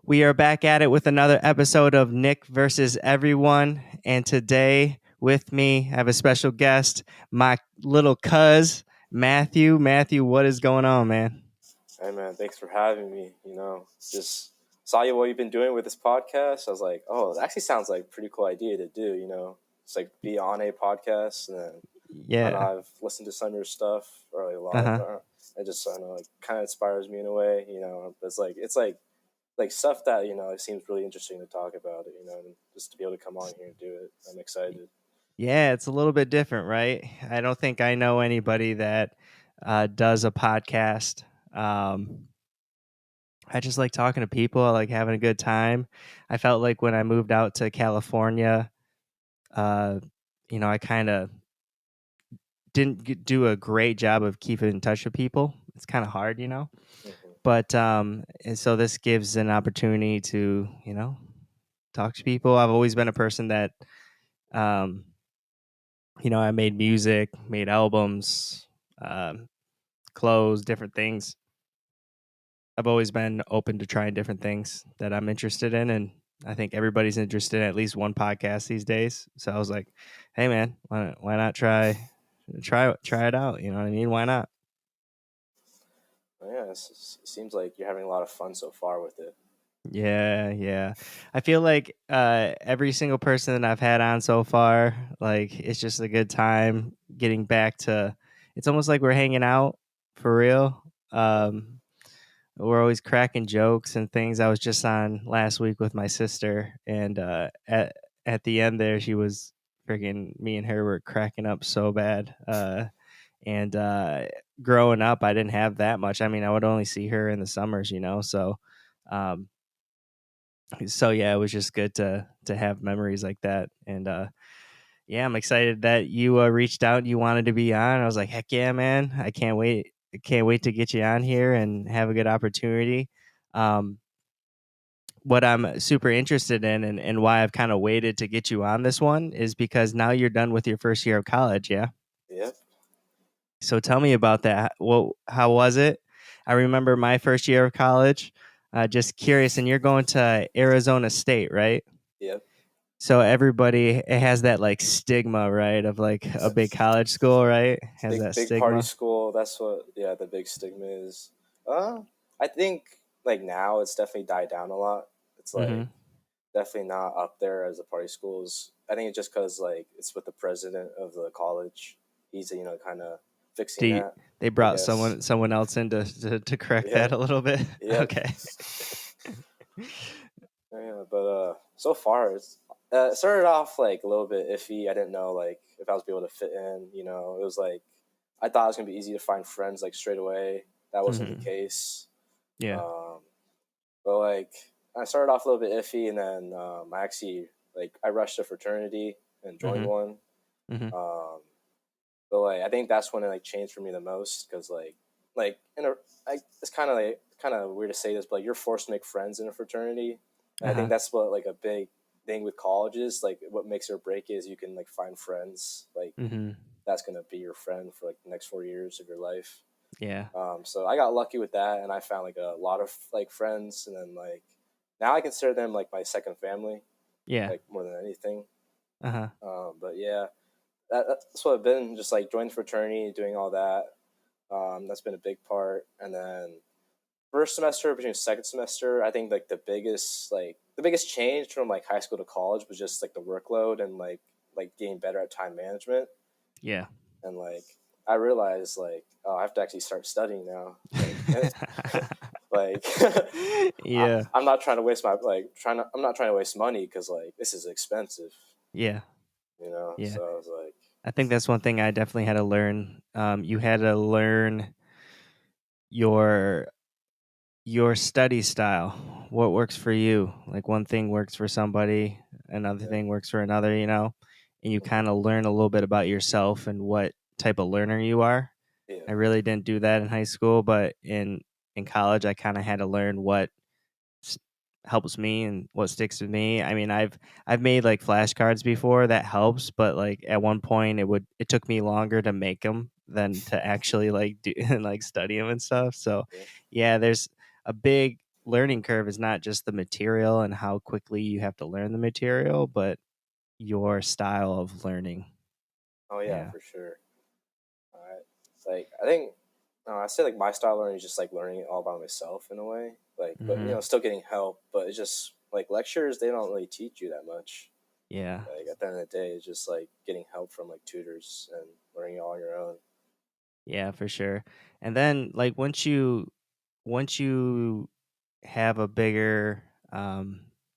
We are back at it with another episode of Nick versus Everyone. And today with me, I have a special guest, my little cuz, Matthew. Matthew, what is going on, man? Hey man, thanks for having me. Just saw what you've been doing with this podcast. I was like, oh, it actually sounds like a pretty cool idea to do. It's like be on a podcast, and then I know Yeah. I've listened to some of your stuff, or like a lot of Uh-huh. it. Just I know like kind of inspires me in a way. It's like stuff that it seems really interesting to talk about it. And just to be able to come on here and do it, I'm excited. Yeah, it's a little bit different, right? I don't think I know anybody that does a podcast. Um, I just like talking to people. I like having a good time. I felt like when I moved out to California, uh, I kind of didn't do a great job of keeping in touch with people. It's kind of hard. Hmm. But and so this gives an opportunity to, talk to people. I've always been a person that, um, I made music, made albums, um, clothes, different things. I've always been open to trying different things that I'm interested in, and I think everybody's interested in at least one podcast these days. So I was like, "Hey, man, why not try it out? You know what I mean? Why not?" Yeah, it seems like you're having a lot of fun so far with it. Yeah, yeah. I feel like every single person that I've had on so far, like it's just a good time getting back to. It's almost like we're hanging out for real. We're always cracking jokes and things. I was just on last week with my sister, and at the end there, she was freaking. Me and her were cracking up so bad. And growing up, I didn't have that much. I mean, I would only see her in the summers. Um, so yeah, it was just good to have memories like that. And yeah, I'm excited that you reached out and you wanted to be on. I was like, heck yeah, man. I can't wait to get you on here and have a good opportunity. um, what I'm super interested in, and why I've kind of waited to get you on this one, is because now you're done with your first year of college. Yeah. Yep. So tell me about that. Well, how was it? I remember my first year of college. Just curious, and you're going to Arizona State, right? Yep. So everybody, it has that like stigma, right, of like a big college school, right? Has that Big party stigma. school. That's what. Yeah, the big stigma is. Uh, I think like now it's definitely died down a lot. It's like Mm-hmm. definitely not up there as the party schools. I think it's just because like it's with the president of the college. He's kind of fixing Do you, that. they I brought guess. someone else in to correct that Yep. a little bit? Yep. Okay. Yeah, but so far it started off like a little bit iffy. I didn't know like if I was be able to fit in. It was like I thought it was gonna be easy to find friends like straight away. That wasn't the Mm-hmm. case. Yeah. Um, but like I started off a little bit iffy, and then I actually I rushed a fraternity and joined Mm-hmm. one. Mm-hmm. Um, but like I think that's when it like changed for me the most because like in a it's kind of weird to say this, but like, you're forced to make friends in a fraternity, and I think Uh-huh. that's what like a big thing with colleges. Like what makes or break is you can like find friends like Mm-hmm. that's gonna be your friend for like the next 4 years of your life. Yeah. So I got lucky with that, and I found like a lot of like friends, and then like now I consider them like my second family, Yeah. like more than anything. Uh-huh. But yeah, that's what I've been just like joining the fraternity, doing all that. That's been a big part, and then first semester between second semester, I think like the biggest change from like high school to college was just like the workload and like getting better at time management, Yeah. and like I realized like I have to actually start studying now, like Yeah. I'm not trying to waste my I'm not trying to waste money because like this is expensive, Yeah. Yeah. So I was like, I think that's one thing I definitely had to learn. You had to learn your study style. What works for you? Like one thing works for somebody, another yeah, thing works for another. And you mhm, kind of learn a little bit about yourself and what type of learner you are. yeah, I really didn't do that in high school, but in college I kind of had to learn what s- helps me and what sticks with me. I mean, I've made like flashcards before, that helps, but like at one point it took me longer to make them than to actually like do and like study them and stuff. So yeah, yeah, there's a big learning curve is not just the material and how quickly you have to learn the material, but your style of learning. Oh yeah, Yeah. for sure. Like I think I say like my style of learning is just like learning it all by myself in a way. Like, but Hmm. still getting help. But it's just like lectures; they don't really teach you that much. Yeah. Like at the end of the day, it's just like getting help from like tutors and learning it all on your own. Yeah, for sure. And then like once you have a bigger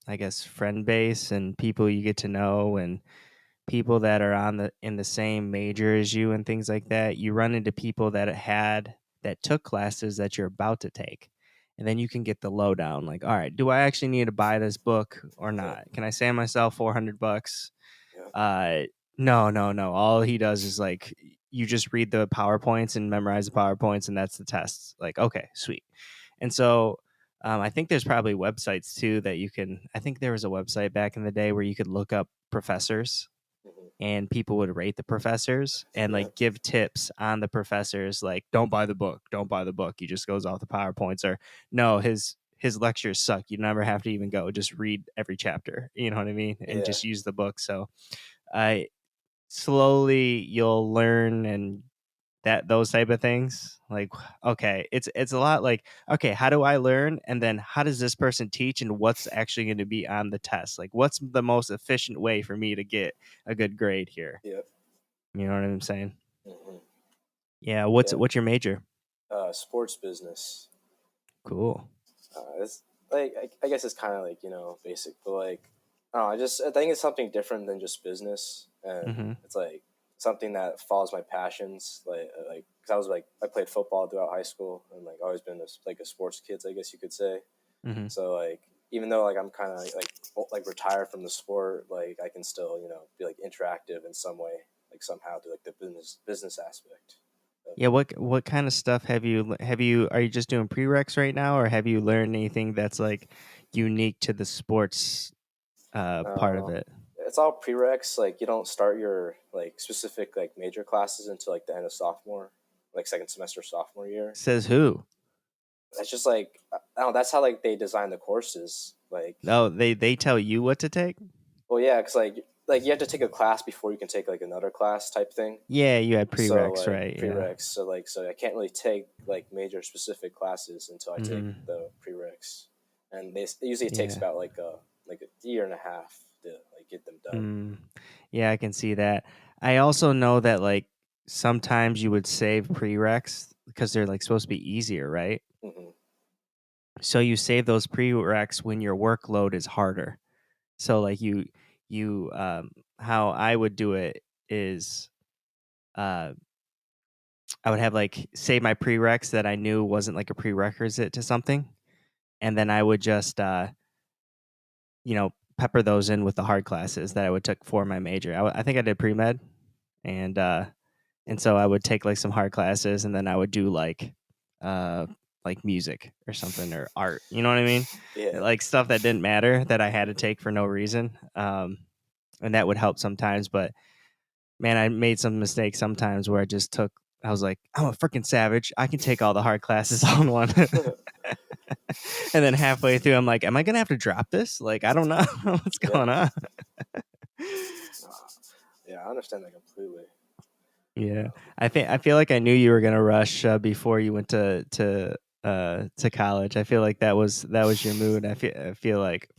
I guess friend base and people you get to know and people that are on the in the same major as you and things like that, you run into people that took classes that you're about to take. And then you can get the lowdown like, all right, do I actually need to buy this book or not? Can I save myself $400? Yeah, Uh, no, no, no. All he does is like you just read the PowerPoints and memorize the PowerPoints, and that's the test. Like, okay, sweet. And so I think there's probably websites too that you can. I think there was a website back in the day where you could look up professors hmm and people would rate the professors and yeah, like give tips on the professors like don't buy the book, don't buy the book, he just goes off the PowerPoints, or no, his lectures suck, you never have to even go, just read every chapter, you know what I mean, and yeah, just use the book. So I slowly you'll learn and that those type of things like, okay, it's a lot like, okay, how do I learn, and then how does this person teach, and what's actually going to be on the test, like what's the most efficient way for me to get a good grade here, yeah, you know what I'm saying? hmm Yeah, yeah. what's your major? Sports business. Cool. It's like I guess it's kind of like basic, but like I don't know, I think it's something different than just business, and Mm-hmm. it's like something that follows my passions. Like because I was like I played football throughout high school and like always been like a sports kid, I guess you could say. Mm-hmm. So like even though like I'm kind of like retired from the sport, like I can still be like interactive in some way, like somehow through like the business aspect of Yeah, it. what kind of stuff have you are you just doing prereqs right now, or have you learned anything that's like unique to the sports part of Uh, it? it's all prereqs. Like you don't start your like specific like major classes until like the end of sophomore, like second semester sophomore year. Says who? That's just like I don't know. That's how like they design the courses. Like, No, they tell you what to take. well, yeah, because like you have to take a class before you can take like another class type thing. Yeah, you had So prereqs, like right? Yeah. prereqs. So I can't really take like major specific classes until I take Mm-hmm. the prereqs, and usually it takes Yeah. about like a year and a half to like get them done. Mm. Yeah, I can see that. I also know that like sometimes you would save prereqs because they're like supposed to be easier, right? hmm So you save those prereqs when your workload is harder. So like you how I would do it is uh I would have like save my prereqs that I knew wasn't like a prerequisite to something, and then I would just pepper those in with the hard classes that I would took for my major. I think I did pre med, and so I would take like some hard classes, and then I would do uh like music or something or art. You know what I mean? Yeah. Like stuff that didn't matter that I had to take for no reason. And that would help sometimes. But man, I made some mistakes sometimes where I just took. I was like, I'm a freaking savage. I can take all the hard classes all in one. And then halfway through, I'm like, am I gonna have to drop this? Like, I don't know what's Yeah. going on. Yeah, I understand that completely. Yeah, Um, I feel like I knew you were gonna rush before you went to college. I feel like that was your mood. I feel like.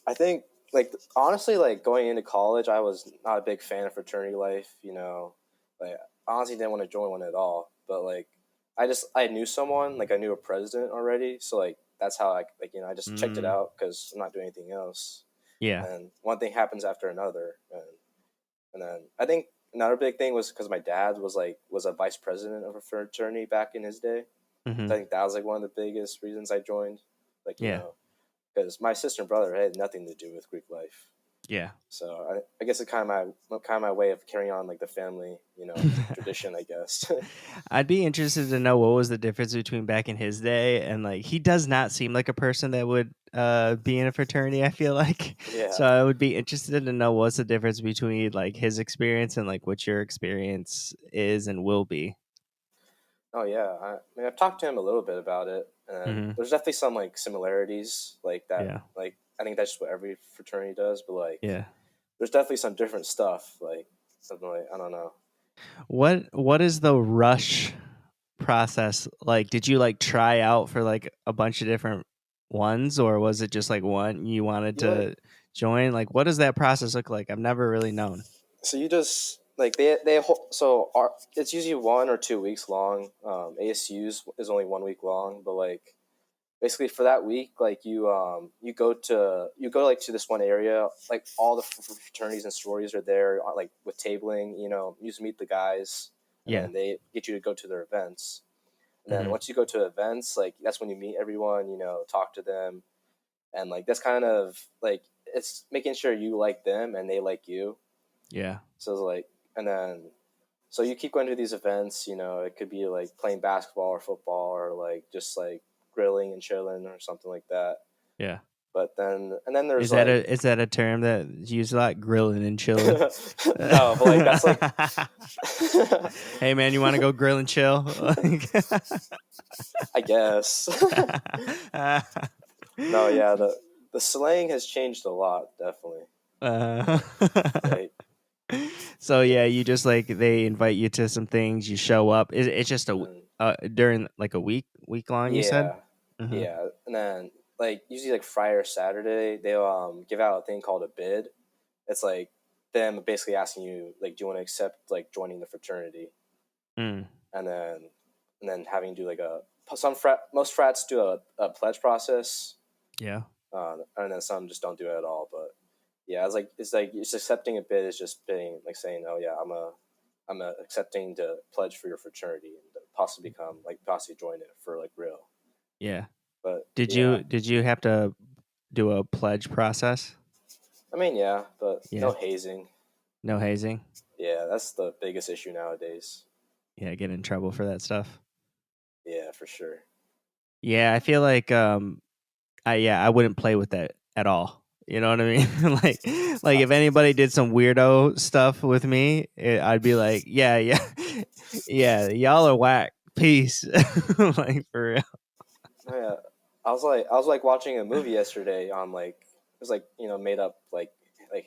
I think, like, honestly, like going into college, I was not a big fan of fraternity life. Like honestly, didn't want to join one at all. But like, I knew someone, like I knew a president already, so like that's how I just checked it Mm, out because I'm not doing anything else. yeah. And one thing happens after another, and then I think another big thing was because my dad was a vice president of a fraternity back in his day. Hmm. So I think that was like one of the biggest reasons I joined. Like Yeah. because my sister and brother had nothing to do with Greek life. Yeah. So I guess it's kind of my way of carrying on like the family, tradition, I guess. I'd be interested to know what was the difference between back in his day and like he does not seem like a person that would be in a fraternity, I feel like. Yeah. So I would be interested to know what's the difference between like his experience and like what your experience is and will be. Oh yeah, I mean I've talked to him a little bit about it, and Hmm. there's definitely some like similarities like that. Yeah. Like I think that's just what every fraternity does, but like Yeah. there's definitely some different stuff. Like something like I don't know. What is the rush process like? Did you like try out for like a bunch of different ones, or was it just like one you wanted You like to join? Like, what does that process look like? I've never really known. so you just like it's usually 1 or 2 weeks long. ASU's is only 1 week long, but like basically for that week, like you go like to this one area, like all the fraternities and sororities are there, like with tabling. You just meet the guys, and Yeah. then they get you to go to their events. And then Hmm. once you go to events, like that's when you meet everyone, talk to them, and like that's kind of like it's making sure you like them and they like you. Yeah. So it's like, and then so you keep going to these events. It could be like playing basketball or football or like just like grilling and chilling or something like that. Yeah. But then and then there's like Is that a term that's used a lot? Grilling and chilling. no, but like that's like Hey man, you want to go grill and chill? Like- I guess. No, yeah, the slang has changed a lot, definitely. Uh, Like so yeah, you just like they invite you to some things. You show up. It's just mm, during like a week long. You said. yeah, Hmm. yeah, and then like usually like Friday or Saturday they'll give out a thing called a bid. It's like them basically asking you like, do you want to accept like joining the fraternity, Mm, and then having to do like most frats do a pledge process, yeah. and then some just don't do it at all. But yeah, it's like just accepting a bid is just being like saying, oh yeah, I'm accepting to pledge for your fraternity and to possibly join it for like real. Yeah. But yeah, Did you have to do a pledge process? I mean yeah, but no Yeah. hazing. No hazing. Yeah, that's the biggest issue nowadays. Yeah, get in trouble for that stuff. Yeah, for sure. Yeah, I feel like I wouldn't play with that at all. You know what I mean? Like Uh, if anybody did some weirdo stuff with me, I'd be like, yeah, yeah, yeah, y'all are whack. Peace. Like for real. yeah, I was like watching a movie yesterday on like it was like made up like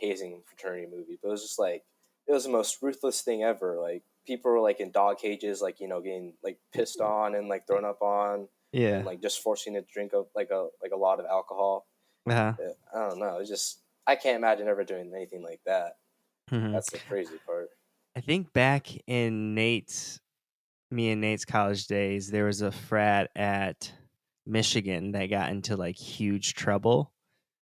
hazing fraternity movie, but it was just like it was the most ruthless thing ever. Like people were like in dog cages, like getting like pissed on and like thrown up on, and Yeah. like just forcing to drink like a lot of alcohol. Uh-huh. I don't know. It's just I can't imagine ever doing anything like that. Mhm. That's the crazy part. I think back in me and Nate's college days, there was a frat at Michigan that got into like huge trouble,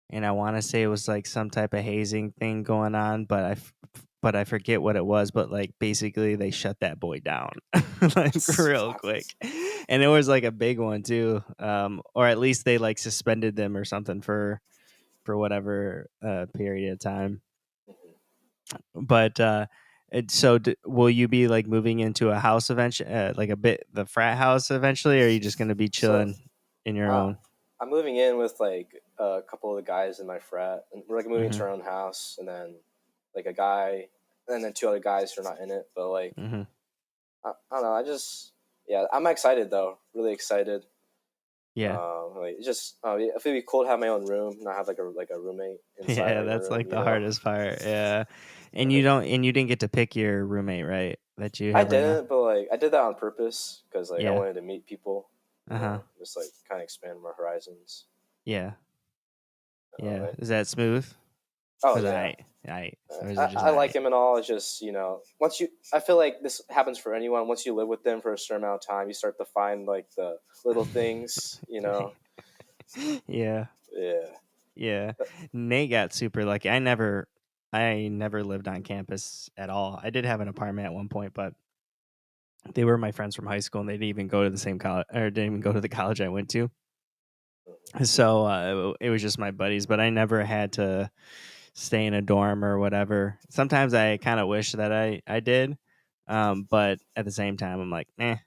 and I want to say it was like some type of hazing thing going on, but I forget what it was. But like basically, they shut that boy down like real Fuck. quick, and it was like a big one too. Or at least they like suspended them or something for whatever period of time. Mhm. But will you be like moving into a house eventually, like a bit the frat house eventually, or are you just gonna be So chilling in your uh, own? I'm moving in with like a couple of the guys in my frat, and we're like moving to Hmm. our own house, and then like a guy, and then two other guys who are not in it. But like Hmm. I don't know, yeah, I'm excited though, really excited. Yeah. Like it's just yeah, if it'd be cool to have my own room, not have like a roommate inside Yeah, my that's room. like the hardest part. Yeah. Like And you didn't get to pick your roommate, right? That you I have right now? didn't, but like I did that on purpose because like I Yeah. wanted to meet people, Uh-huh. just like kind of expand my horizons. Yeah. Yeah. Like, Is that smooth? oh Or is it yeah, I or is it just I like I? him and all. It's just once I feel like this happens for anyone. Once you live with them for a certain amount of time, you start to find like the little things. Yeah. Yeah. Yeah. But, Nate got super lucky. I never lived on campus at all. I did have an apartment at one point, but they were my friends from high school and they didn't even go to the same college or didn't even go to the college I went to. So it was just my buddies, but I never had to stay in a dorm or whatever. Sometimes I kind of wish that I did. But at the same time, I'm like, yeah,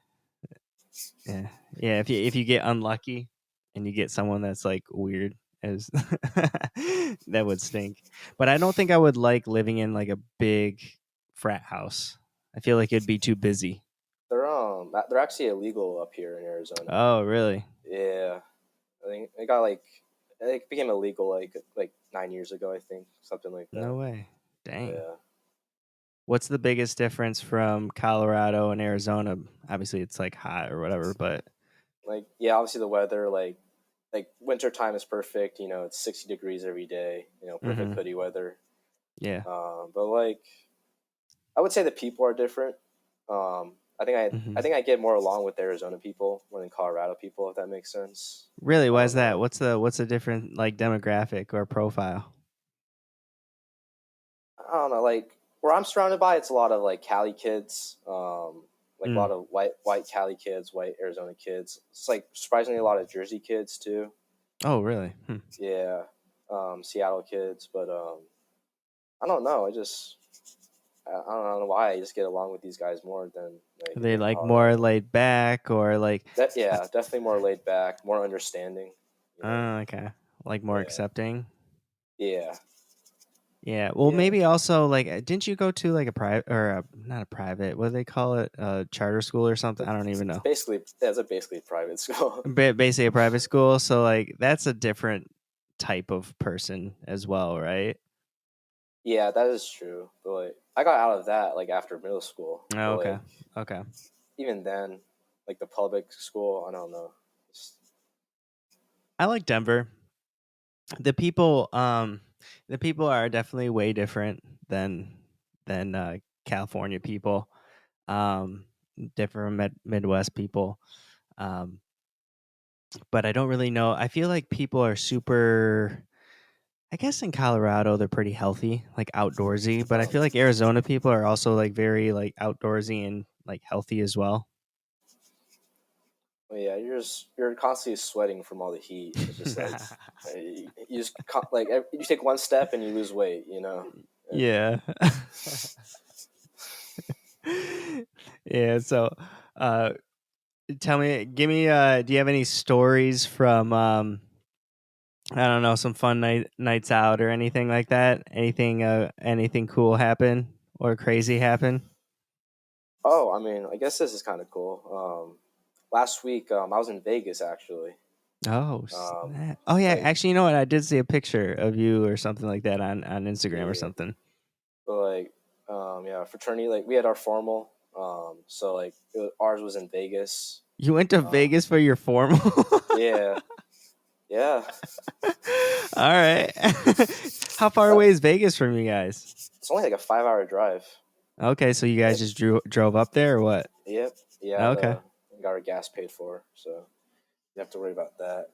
yeah. If you get unlucky and you get someone that's like weird, as that would stink. But I don't think I would like living in like a big frat house. I feel like it'd be too busy. they're actually illegal up here in Arizona. Oh, really? Yeah, I think it got like it became illegal like 9 years ago. I think something like No that. way. Dang. Yeah, What's the biggest difference from Colorado and Arizona? Obviously, it's like hot or whatever, but like yeah, obviously the weather like winter time is perfect. You know, it's 60 degrees every day. You know, perfect mm-hmm. hoodie weather. Yeah. But like I would say the people are different. I Mm-hmm. think I get more along with Arizona people more than Colorado people, if that makes sense. Really? I Why is don't that? know. What's the different like demographic or profile? I don't know. Like where I'm surrounded by, it's a lot of like Cali kids, like a lot Mm. of white Cali kids, white Arizona kids. It's like surprisingly a lot of Jersey kids too. Oh, really? Hmm. Yeah, Seattle kids, but I don't know. I don't know why I just get along with these guys more than Are like they in like more Colorado. laid back or like? Yeah, definitely more laid back, more understanding. You know. Okay. Like more Yeah. accepting. Yeah. Yeah. Well, Yeah. maybe also like, didn't you go to like a private or not a private? What do they call it? A charter school or something? I don't even It's know. basically yeah, it's a basically private school. Basically a private school. So like, that's a different type of person as well, right? Yeah, that is true. But like I got out of that like after middle school. Oh, But okay. like Okay. even then, like the public school, I don't know. Just, I like Denver. The people, the people are definitely way different than California people. Um, different Midwest people. Um, but I don't really know. I feel like people are super. I guess in Colorado they're pretty healthy, like outdoorsy. But I feel like Arizona people are also like very like outdoorsy and like healthy as well. well, yeah, you're constantly sweating from all the heat. It's just like you just like you take one step and you lose weight. You know. And, Yeah. Yeah. So, uh, tell me, give me. Do you have any stories from? I don't know, some fun nights out or anything like that. Anything cool happen or crazy happen? oh, I mean, I guess this is kind of cool. Last week, I was in Vegas actually. Oh, Um, snap. Oh yeah. like Actually, you know what? I did see a picture of you or something like that on Instagram or yeah, something. but like yeah, fraternity. Like we had our formal. So like ours was in Vegas. You went to Um, Vegas for your formal. yeah, yeah. All right. How far Uh, away is Vegas from you guys? it's only like a 5 hour drive. Okay, so you guys Like, just drove up there or what? yep, yeah. Okay, The got our gas paid for, so you have to worry about that.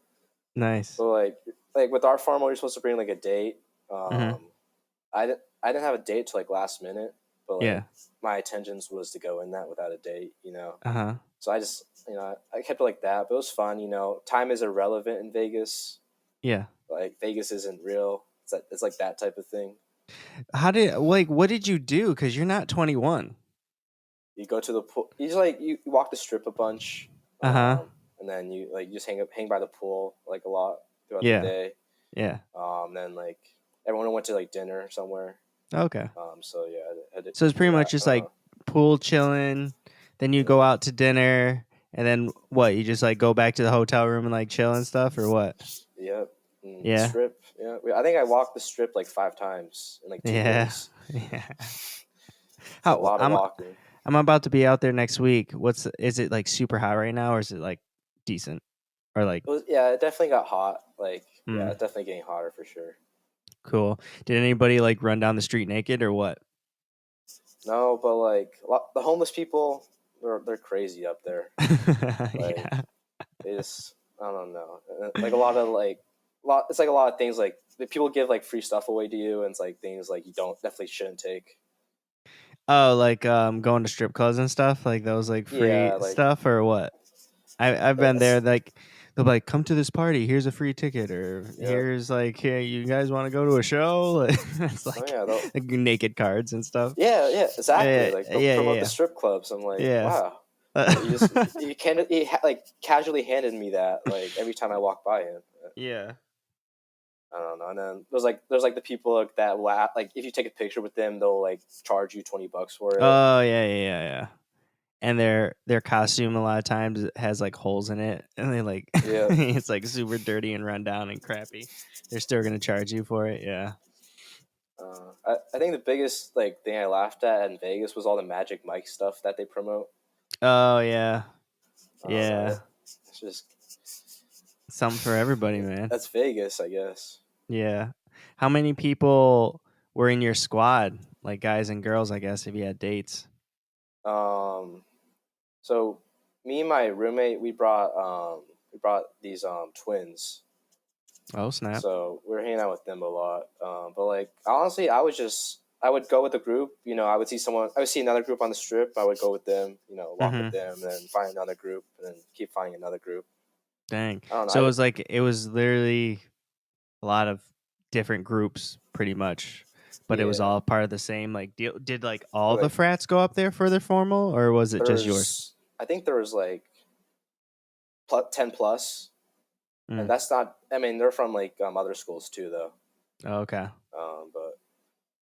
nice. But like with our formal, you're supposed to bring like a date. Hmm. I didn't have a date till like last minute, but Yeah. like my intentions was to go in that without a date, you know. Uh huh. So I just I kept it like that, but it was fun, you know. Time is irrelevant in Vegas. Yeah. Like Vegas isn't real. It's like that type of thing. How did like what did you do? Because you're not 21. You go to the pool. You just like you walk the strip a bunch, Uh huh. and then you just hang by the pool like a lot throughout the Yeah. day. Yeah. Then like everyone went to like dinner somewhere. Okay. So yeah, I did So it's pretty do much that. I just don't like know. pool chilling. Then you go Mm. out to dinner, and then what? You just like go back to the hotel room and like chill and stuff, or what? Yep. The Yeah. strip. Yeah, I think I walked the strip like 5 times in like two Yeah. days. Yeah. It's a How lot of walking. I'm about to be out there next week. Is it like super hot right now, or is it like decent, or like Yeah, it definitely got hot. Like yeah, hmm, it's definitely getting hotter for sure. cool? Did anybody like run down the street naked or what? No, but like the homeless people, they're crazy up there. Like Yeah. they just I don't know. Like a lot of it's like a lot of things like people give like free stuff away to you, and it's like things like you don't definitely shouldn't take. Oh, like going to strip clubs and stuff, like those like free Yeah, stuff or what? I've been there. it's, Like they'll be like, come to this party. Here's a free ticket, or yeah. here's like, hey, you guys want to go to a show? Like, it's Oh like, yeah, like naked cards and stuff. yeah, exactly. Yeah, Like they'll yeah, promote the yeah, strip clubs. I'm like, yeah. wow. You just Yeah. you can't like casually handed me that like every time I walk by him. Yeah. I don't know. And then there's like the people that like if you take a picture with them, they'll like charge you $20 for it. Oh yeah, yeah, yeah, yeah. and their costume a lot of times has like holes in it, and they like Yeah. it's like super dirty and run down and crappy. They're still gonna charge you for it. Yeah. I think the biggest like thing I laughed at in Vegas was all the Magic Mike stuff that they promote. Oh yeah. I don't know. Yeah. It's just Something for everybody, man. that's Vegas, I guess. Yeah. How many people were in your squad? Like guys and girls, I guess, if you had dates. Um, so me and my roommate we brought these twins. Oh snap. So we are hanging out with them a lot. But like honestly, I would go with the group. You know, I would see another group on the strip. I would go with them. You know, walk with Mm-hmm. them, and then find another group, and then keep finding another group. Dang. I don't know. So it was literally a lot of different groups, pretty much, but it was Yeah, all part of the same. Like, deal. Did like all the like frats go up there for their formal, or was it just yours? I think there was like 10 plus, and Mm. that's not. I mean, they're from like other schools too, though. Oh, okay. But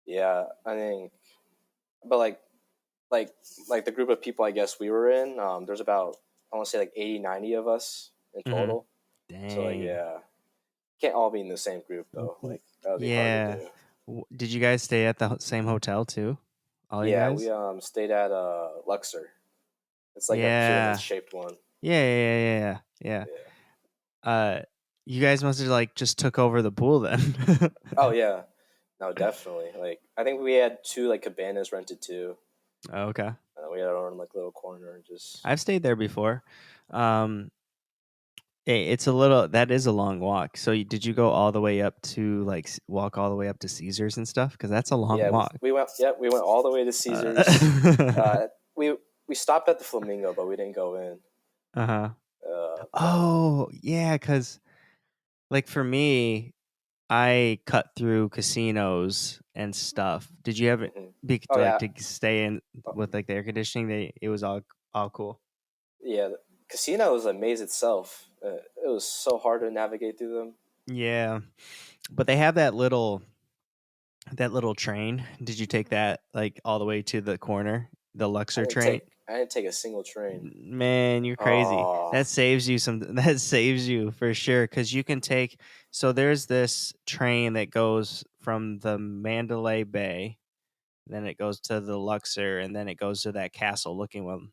yeah, I think, but like like the group of people I guess we were in, there's about I want to say like 80, 90 of us in Mm-hmm. total. So like Dang. yeah, can't all be in the same group though. Like that would be hard to Yeah. do. Did you guys stay at the same hotel too? All you Yeah, we guys? stayed at Luxor. It's like a pyramid Yeah. shaped one. Yeah. Yeah. Uh, you guys must have like just took over the pool then. Oh yeah. No, definitely. Like I think we had two like cabanas rented too. Oh, okay. We had our own like little corner and just I've stayed there before. Um, it's a little. That is a long walk. So did you go all the way up to like walk all the way up to Caesars and stuff? Because that's a long yeah, walk. we went. Yeah, we went all the way to Caesars. Uh Uh, we stopped at the Flamingo, but we didn't go in. huh. But Oh yeah, because like for me, I cut through casinos and stuff. Did you ever mhm. be Oh like yeah, to stay in oh, with like the air conditioning? It was all cool. yeah. The casino was a maze itself. It was so hard to navigate through them. Yeah, but they have that little train. Did you take that like all the way to the corner, the Luxor train? I didn't take a single train. Man, you're crazy. Oh, That saves you some. That saves you for sure because you can take. So there's this train that goes from the Mandalay Bay, then it goes to the Luxor, and then it goes to that castle looking one,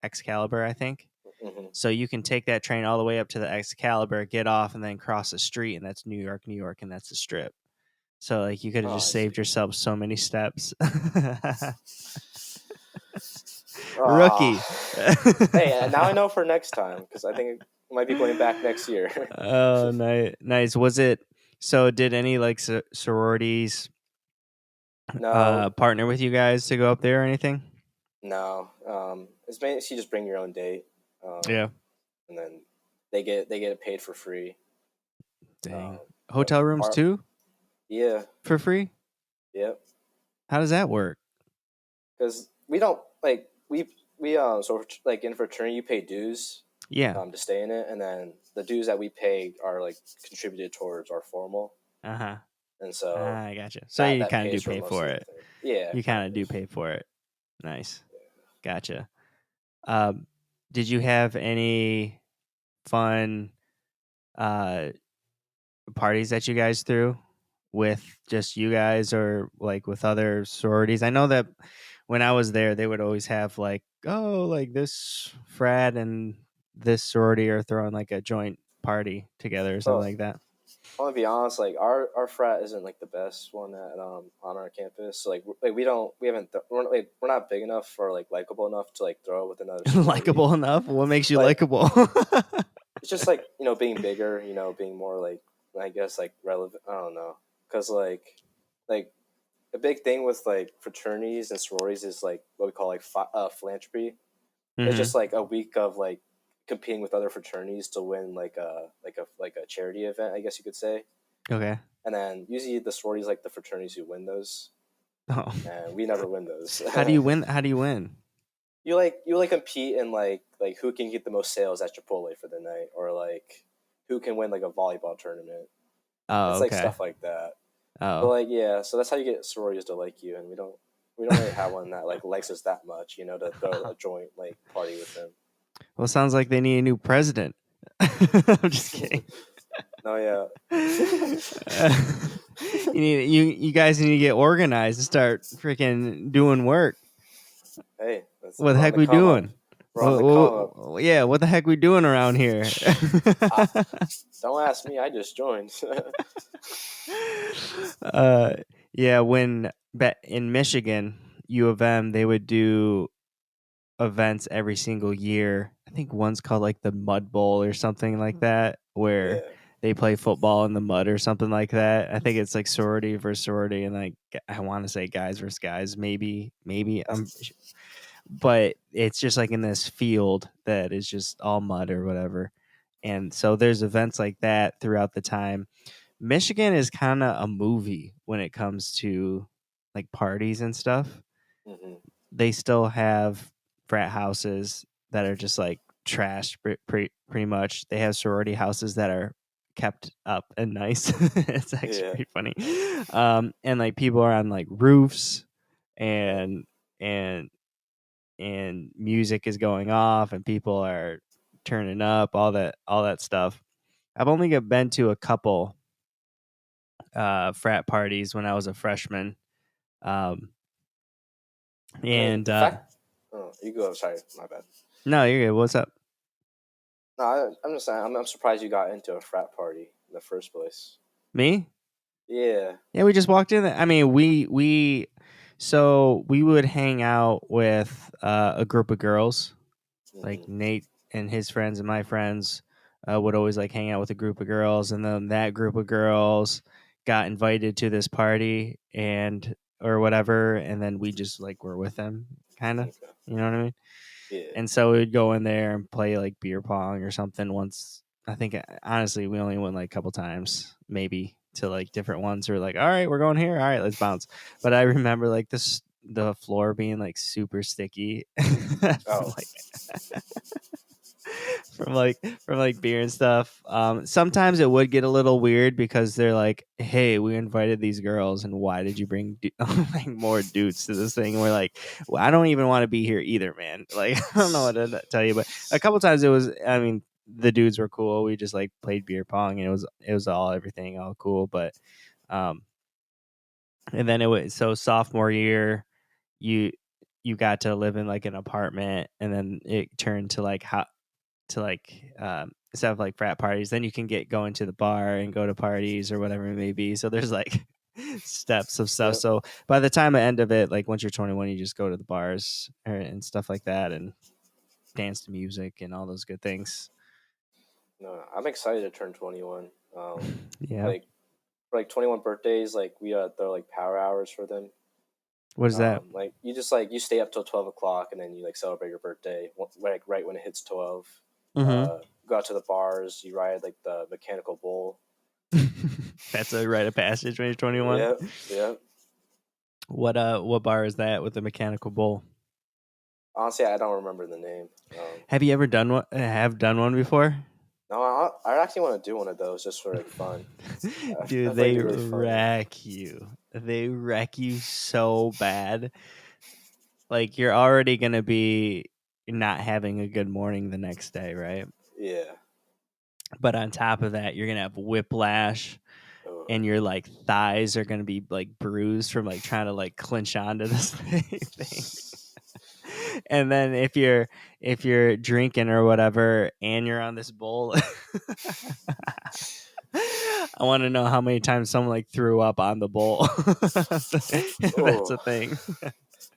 Excalibur, I think. hmm. So you can take that train all the way up to the Excalibur, get off, and then cross the street, and that's New York, New York, and that's the Strip. So like you could have Oh, just I saved see. yourself so many steps. Ah, Rookie. hey, now I know for next time because I think I might be going back next year. Oh, nice, nice. Was it so? Did any like sororities No, partner with you guys to go up there or anything? no. It's basically just bring your own date, Yeah. and then they get it paid for free. Dang. But Hotel rooms our too yeah, for free? yep. How does that work? Because we don't like we so like in fraternity you pay dues Yeah. to stay in it, and then the dues that we pay are like contributed towards our formal, Uh huh. and so I gotcha. So you that kind of do pays for pay most for of the it. thing. Yeah, You kind kind of of. do pay for it. Nice. Gotcha. Um, did you have any fun uh parties that you guys threw with just you guys or like with other sororities? I know that when I was there, they would always have like, oh, like this frat and this sorority are throwing like a joint party together or something So like that. I want to be honest. Like our frat isn't like the best one at on our campus. So like we haven't we're not big enough or like likable enough to like throw with another sorority. Likable enough? What makes you Like likable? it's just like being bigger. Being more like I guess like relevant. I don't know because like a big thing with like fraternities and sororities is like what we call like philanthropy. It's Hmm. just like a week of like competing with other fraternities to win like a charity event, I guess you could say. Okay. And then usually the sororities like the fraternities who win those, Oh. and we never win those. How do you win? How do you win? You like compete in like who can get the most sales at Chipotle for the night, or like who can win like a volleyball tournament. Oh, It's like okay. stuff like that. But Oh. like yeah, so that's how you get sororities to like you, and we don't. we don't really have one that like likes us that much, to throw a joint like party with him. Well, sounds like they need a new president. I'm just kidding. No, yeah. You guys need to get organized and start freaking doing work. Hey, What the we're on heck the we come up. doing? We're on the come up. Yeah, what the heck we doing around here? Ah, don't ask me. I just joined. uh, yeah, when in Michigan, U of M, they would do events every single year. I think one's called like the Mud Bowl or something like that, where Yeah. they play football in the mud or something like that. I think it's like sorority versus sorority, and like I want to say guys versus guys, maybe. That's But it's just like in this field that is just all mud or whatever. And so there's events like that throughout the time. Michigan is kind of a movie when it comes to like parties and stuff. hmm They still have frat houses that are just like trashed pretty much. They have sorority houses that are kept up and nice. It's actually yeah. pretty funny. And like people are on like roofs Oh, and and music is going off and people are turning up, all that stuff. I've only been to a couple frat parties when I was a freshman. Um, I mean, and the fact. Oh, you go. Sorry, my bad. No, you're good. What's up? No, I'm just saying. I'm surprised you got into a frat party in the first place. Me? Yeah. Yeah, we just walked in there. I mean, so we would hang out with a group of girls, like hmm Nate and his friends and my friends would always like hang out with a group of girls, and then that group of girls got invited to this party and or whatever, and then we just like were with them, kind of. Okay. You know what I mean? Yeah. And so we'd go in there and play like beer pong or something. Once I think honestly we only went like a couple times, maybe to like different ones. Or like, all right, we're going here. All right, let's bounce. But I remember like the floor being like super sticky from Oh. like from like beer and stuff. Sometimes it would get a little weird because they're like, "Hey, we invited these girls, and why did you bring like more dudes to this thing?" And we're like, "Well, I don't even want to be here either, man." Like, I don't know what to tell you, but a couple times it was. I mean, the dudes were cool. We just like played beer pong, and it was all everything all cool. But um, and then it was so sophomore year, you you got to live in like an apartment, and then it turned to like how to like instead of like frat parties, then you can get going to the bar and go to parties or whatever it may be. So there's like steps of stuff. Yep. So by the time I end of it, like once you're 21, you just go to the bars and stuff like that and dance to music and all those good things. No, I'm excited to turn 21. Yeah. Like for like 21 birthdays, like we throw like power hours for them. What is that? Like you just like you stay up till 12 o'clock and then you like celebrate your birthday like right when it hits 12. Mm-hmm. Go out to the bars. You ride like the mechanical bull. That's a rite of passage when you're 21. Yeah, yeah. What bar is that with the mechanical bull? Honestly, I don't remember the name. Have you ever done one? Have done one before? No, I actually want to do one of those just for like fun. I feel Dude, like it'd they be really funny. wreck you. They wreck you so bad. Like you're already gonna be not having a good morning the next day, right? Yeah. But on top of that, you're gonna have whiplash, Ugh. and your like thighs are gonna be like bruised from like trying to like clinch onto this thing. And then if you're drinking or whatever, and you're on this bowl, I want to know how many times someone like threw up on the bowl. If that's Oh, a thing.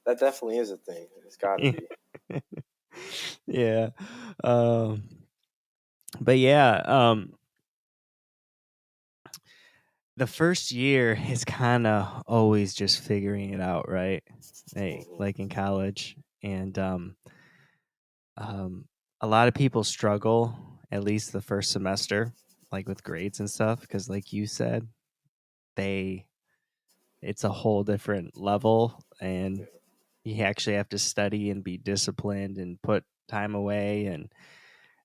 that definitely is a thing. It's got to be. Yeah. Um, but yeah, the first year is kind of always just figuring it out, right? hmm Like in college, and um, a lot of people struggle at least the first semester, like with grades and stuff, because like you said, they it's a whole different level, and Yeah. you actually have to study and be disciplined and put time away. And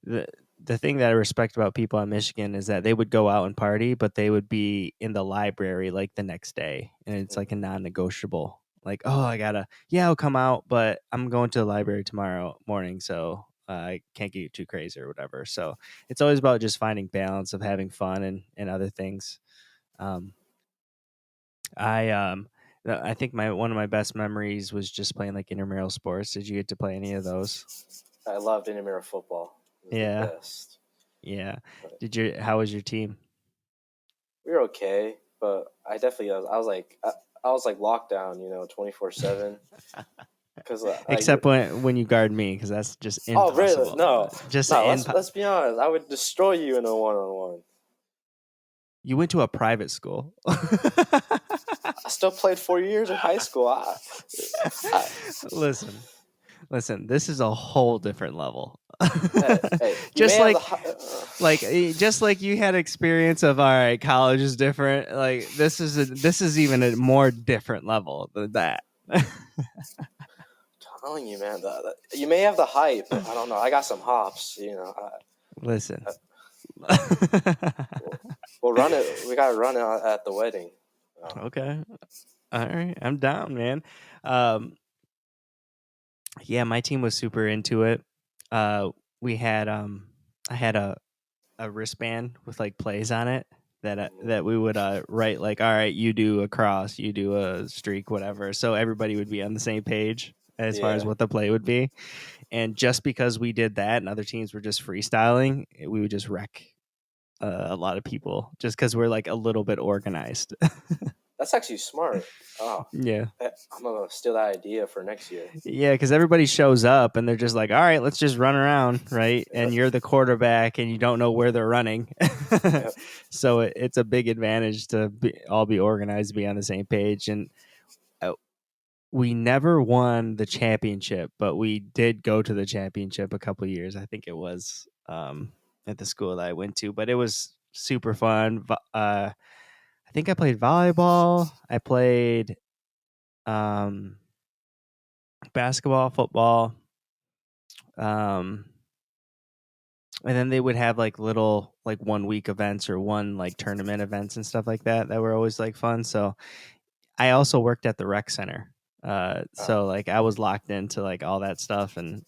the the thing that I respect about people in Michigan is that they would go out and party, but they would be in the library like the next day, and it's like a hmm non-negotiable. like, oh, I'll come out, but I'm going to the library tomorrow morning, so I can't get too crazy or whatever. So it's always about just finding balance of having fun and other things. Um, I think my one of my best memories was just playing like intramural sports. Did you get to play any of those? I loved intramural football. It was the Yeah, best. yeah. But How was your team? we were okay, but I was like locked down, 24/7. Because like Except when you guard me, because that's just oh really impossible. no Just no let's be honest. I would destroy you in a 1-on-1. You went to a private school. I still played 4 years in high school. I listen, listen. This is a whole different level. hey, you may just have the like just like you had experience of all right, college is different. Like this is even a more different level than that. telling you, man. You may have the hype. I don't know. I got some hops. Listen. We'll, we'll run it. We gotta run it at the wedding. Okay. All right. I'm down, man. Um, yeah, my team was super into it. Uh, we had I had a wristband with like plays on it that we would write like, all right, you do a cross, you do a streak, whatever. So everybody would be on the same page as far as Yeah, what the play would be. And just because we did that, and other teams were just freestyling, we would just wreck a lot of people just because we're like a little bit organized. that's actually smart. Oh, Yeah. I'm gonna steal that idea for next year. Yeah, because everybody shows up and they're just like, all right, let's just run around, right? And Yep, you're the quarterback and you don't know where they're running. yep. So it's a big advantage to all be organized, be on the same page. And uh, we never won the championship, but we did go to the championship a couple years. I think it was at the school that I went to, but it was super fun. I think I played volleyball. I played um, basketball, football. Um, and then they would have like little like 1 week events or one like tournament events and stuff like that were always like fun. So I also worked at the rec center. So like I was locked into like all that stuff and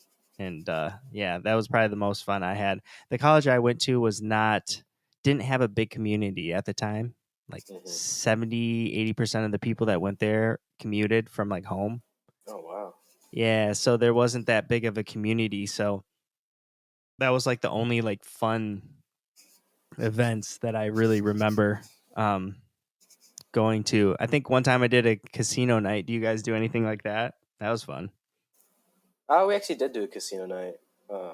yeah, that was probably the most fun I had. The college I went to was not didn't have a big community at the time. Like Hmm. 70-80% of the people that went there commuted from like home. Oh wow. Yeah, so there wasn't that big of a community. So that was like the only like fun events that I really remember um, going to. I think one time I did a casino night. Do you guys do anything like that? That was fun. We actually did do a casino night. I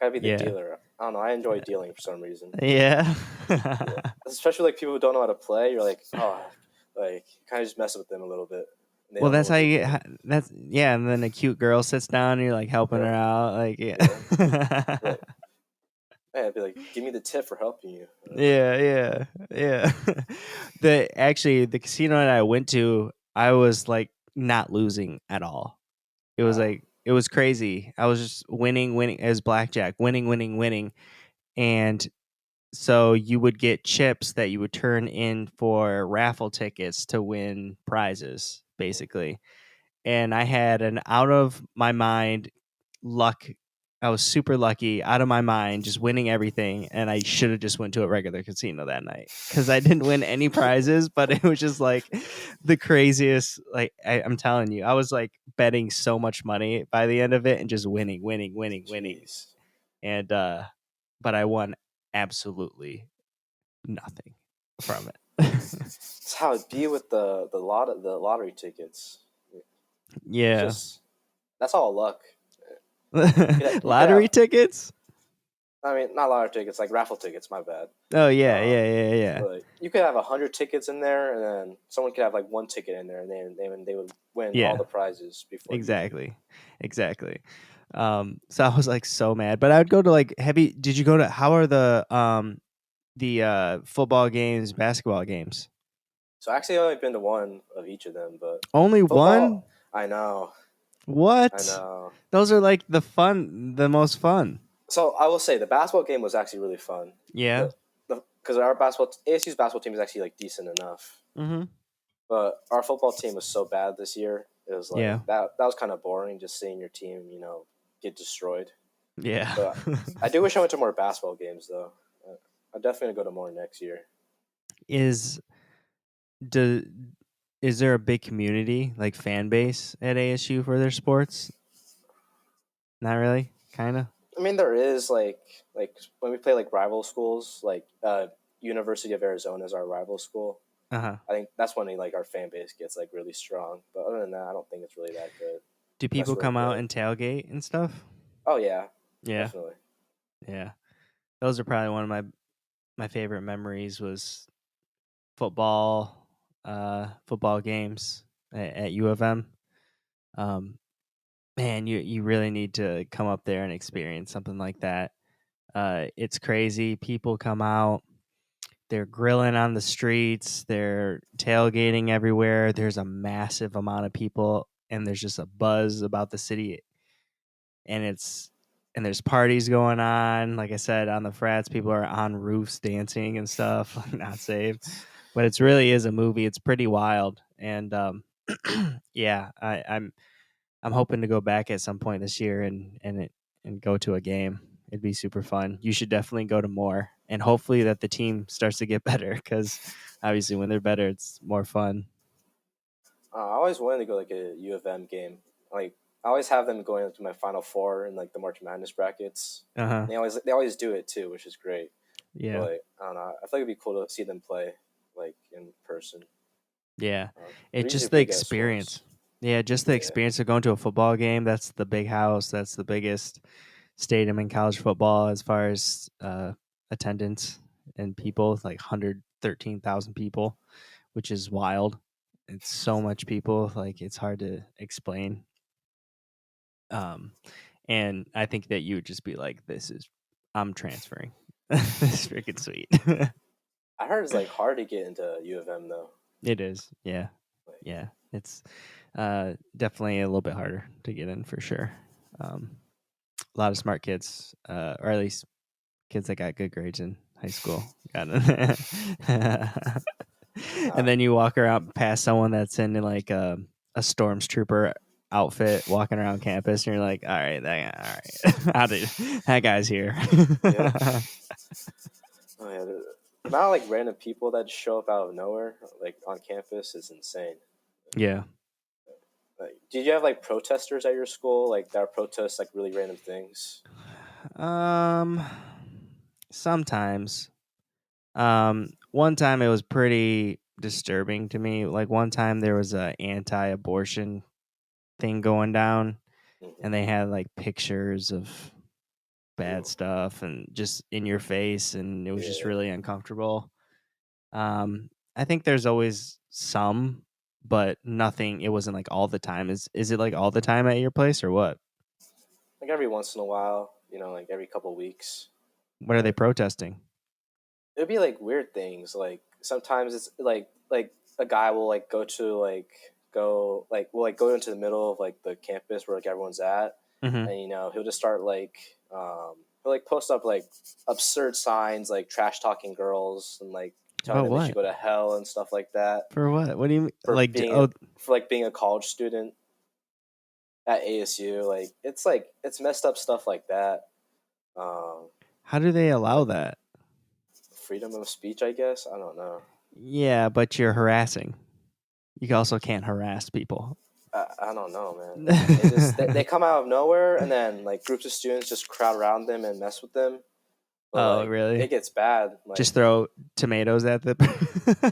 gotta be the Yeah. dealer. I don't know. I enjoy dealing for some reason. Yeah. Yeah, especially like people who don't know how to play. You're like, oh, like kind of just mess with them a little bit. And they well, don't know that's how what they're you doing. that's yeah, and then a cute girl sits down and you're like helping Yeah, her out like yeah. yeah. Like, man, I'd be like, give me the tip for helping you. Yeah, yeah. Yeah. The casino that I went to, I was like not losing at all. It was Wow. like it was crazy. I was just winning as blackjack, winning, and so you would get chips that you would turn in for raffle tickets to win prizes, basically. And I had an out of my mind luck. I was super lucky, out of my mind, just winning everything, and I should have just went to a regular casino that night because I didn't win any prizes. But it was just like the craziest. Like I'm telling you, I was like betting so much money by the end of it, and just winning, Jeez. and but I won absolutely nothing from it. That's how it be with the lottery tickets. It's Yeah. just that's all luck. You could Lottery have. tickets? I mean, not lottery tickets, like raffle tickets. My bad. Oh yeah, Um, yeah. but you could have 100 tickets in there, and then someone could have like one ticket in there, and they would win all Yeah, the prizes before you did. exactly. Exactly. So I was like so mad. But I would go to like heavy did you go to how are the football games, basketball games? So I actually only been to one of each of them, but Only one? football, I know, I What? know. Those are like the most fun. So I will say the basketball game was actually really fun. Yeah. The because our basketball ASU's basketball team is actually like decent enough, Mhm. but our football team was so bad this year. It was like Yeah. that was kind of boring just seeing your team, get destroyed. Yeah. So I do wish I went to more basketball games though. I'm definitely gonna go to more next year. is do is there a big community, like fan base at ASU for their sports? Not really. Kind of. I mean, there is like when we play like rival schools, like University of Arizona is our rival school. Uh-huh. I think that's when like our fan base gets like really strong. But other than that, I don't think it's really that good Do unless people you really come out good. and tailgate and stuff? Oh yeah, Yeah. definitely. Yeah. Those are probably one of my favorite memories was football games at U of M. Um, man, you really need to come up there and experience something like that. It's crazy. People come out, they're grilling on the streets, they're tailgating everywhere. There's a massive amount of people, and there's just a buzz about the city, and there's parties going on. Like I said, on the frats, people are on roofs dancing and stuff. Not safe, but it's really is a movie. It's pretty wild, and yeah, I'm hoping to go back at some point this year and go to a game. It'd be super fun. You should definitely go to more, and hopefully that the team starts to get better because obviously when they're better, it's more fun. I always wanted to go like a U of M game. Like I always have them going into my Final Four in like the March Madness brackets. Uh huh. They always do it too, which is great. But Yeah. like I don't know, I feel like it'd be cool to see them play like in person. Yeah. They're It's usually just the big at schools. experience. Yeah, just the Yeah. experience of going to a football game. That's the big house. That's the biggest stadium in college football as far as attendance and people, like 113,000 people, which is wild. It's so much people, like it's hard to explain. Um, and I think that you would just be like, I'm transferring. This is freaking sweet. I heard it's like hard to get into U of M though. It is. Yeah. Like Yeah. It's definitely a little bit harder to get in for sure. Um, a lot of smart kids, or at least kids that got good grades in high school, got in. uh, And then you walk around past someone that's in like a stormtrooper outfit walking around campus, and you're like, all right, how did that guy's here? yep. Oh yeah. The amount of like random people that show up out of nowhere like on campus is insane. Yeah. Like, did you have like protesters at your school like that protest like really random things? Um, sometimes. One time it was pretty disturbing to me. Like one time there was a anti-abortion thing going down, and Hmm. they had like pictures of bad Ooh, stuff and just in your face, and it was just yeah. really uncomfortable. I think there's always some, but nothing. It wasn't like all the time. Is it like all the time at your place or what? Like every once in a while, like every couple weeks. What are they But protesting? it'd be like weird things. Like sometimes it's like a guy will like go into the middle of like the campus where like everyone's at, Hmm. and he'll just start like he'll like post up like absurd signs like trash talking girls and like telling About them they should what? go to hell and stuff like that For what? What do you mean? for Like, being for like being a college student at ASU. Like it's messed up stuff like that. Um, how do they allow like that? freedom of speech, I guess. I don't know. Yeah, but you're harassing. You also can't harass people. I don't know, man. They come out of nowhere, and then like groups of students just crowd around them and mess with them. But Oh, like really? it gets bad. Just Like throw tomatoes at the.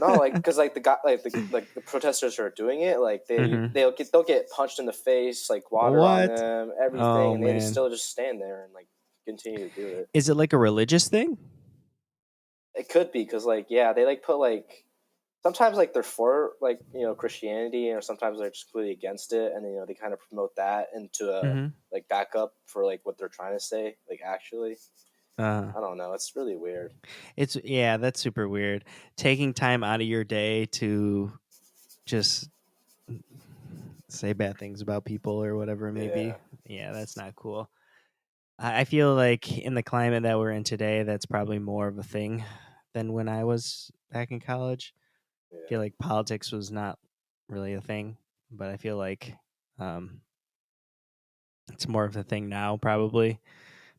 no, like because like the guy like the protesters who are doing it, like Hmm. they'll get punched in the face, like water on What? them, everything, Oh and they just man, still just stand there and like continue to do it. is it like a religious thing? It could be because like yeah, they like put like sometimes like they're for like Christianity, or sometimes they're just completely against it, and they kind of promote that into a Hmm. like backup for like what they're trying to say. Like actually, Uh, I don't know. It's really weird. it's yeah, that's super weird. Taking time out of your day to just say bad things about people or whatever it may be. Yeah, Yeah, that's not cool. I feel like in the climate that we're in today, that's probably more of a thing than when I was back in college. I feel yeah. like politics was not really a thing, but I feel like Um, it's more of a thing now, probably,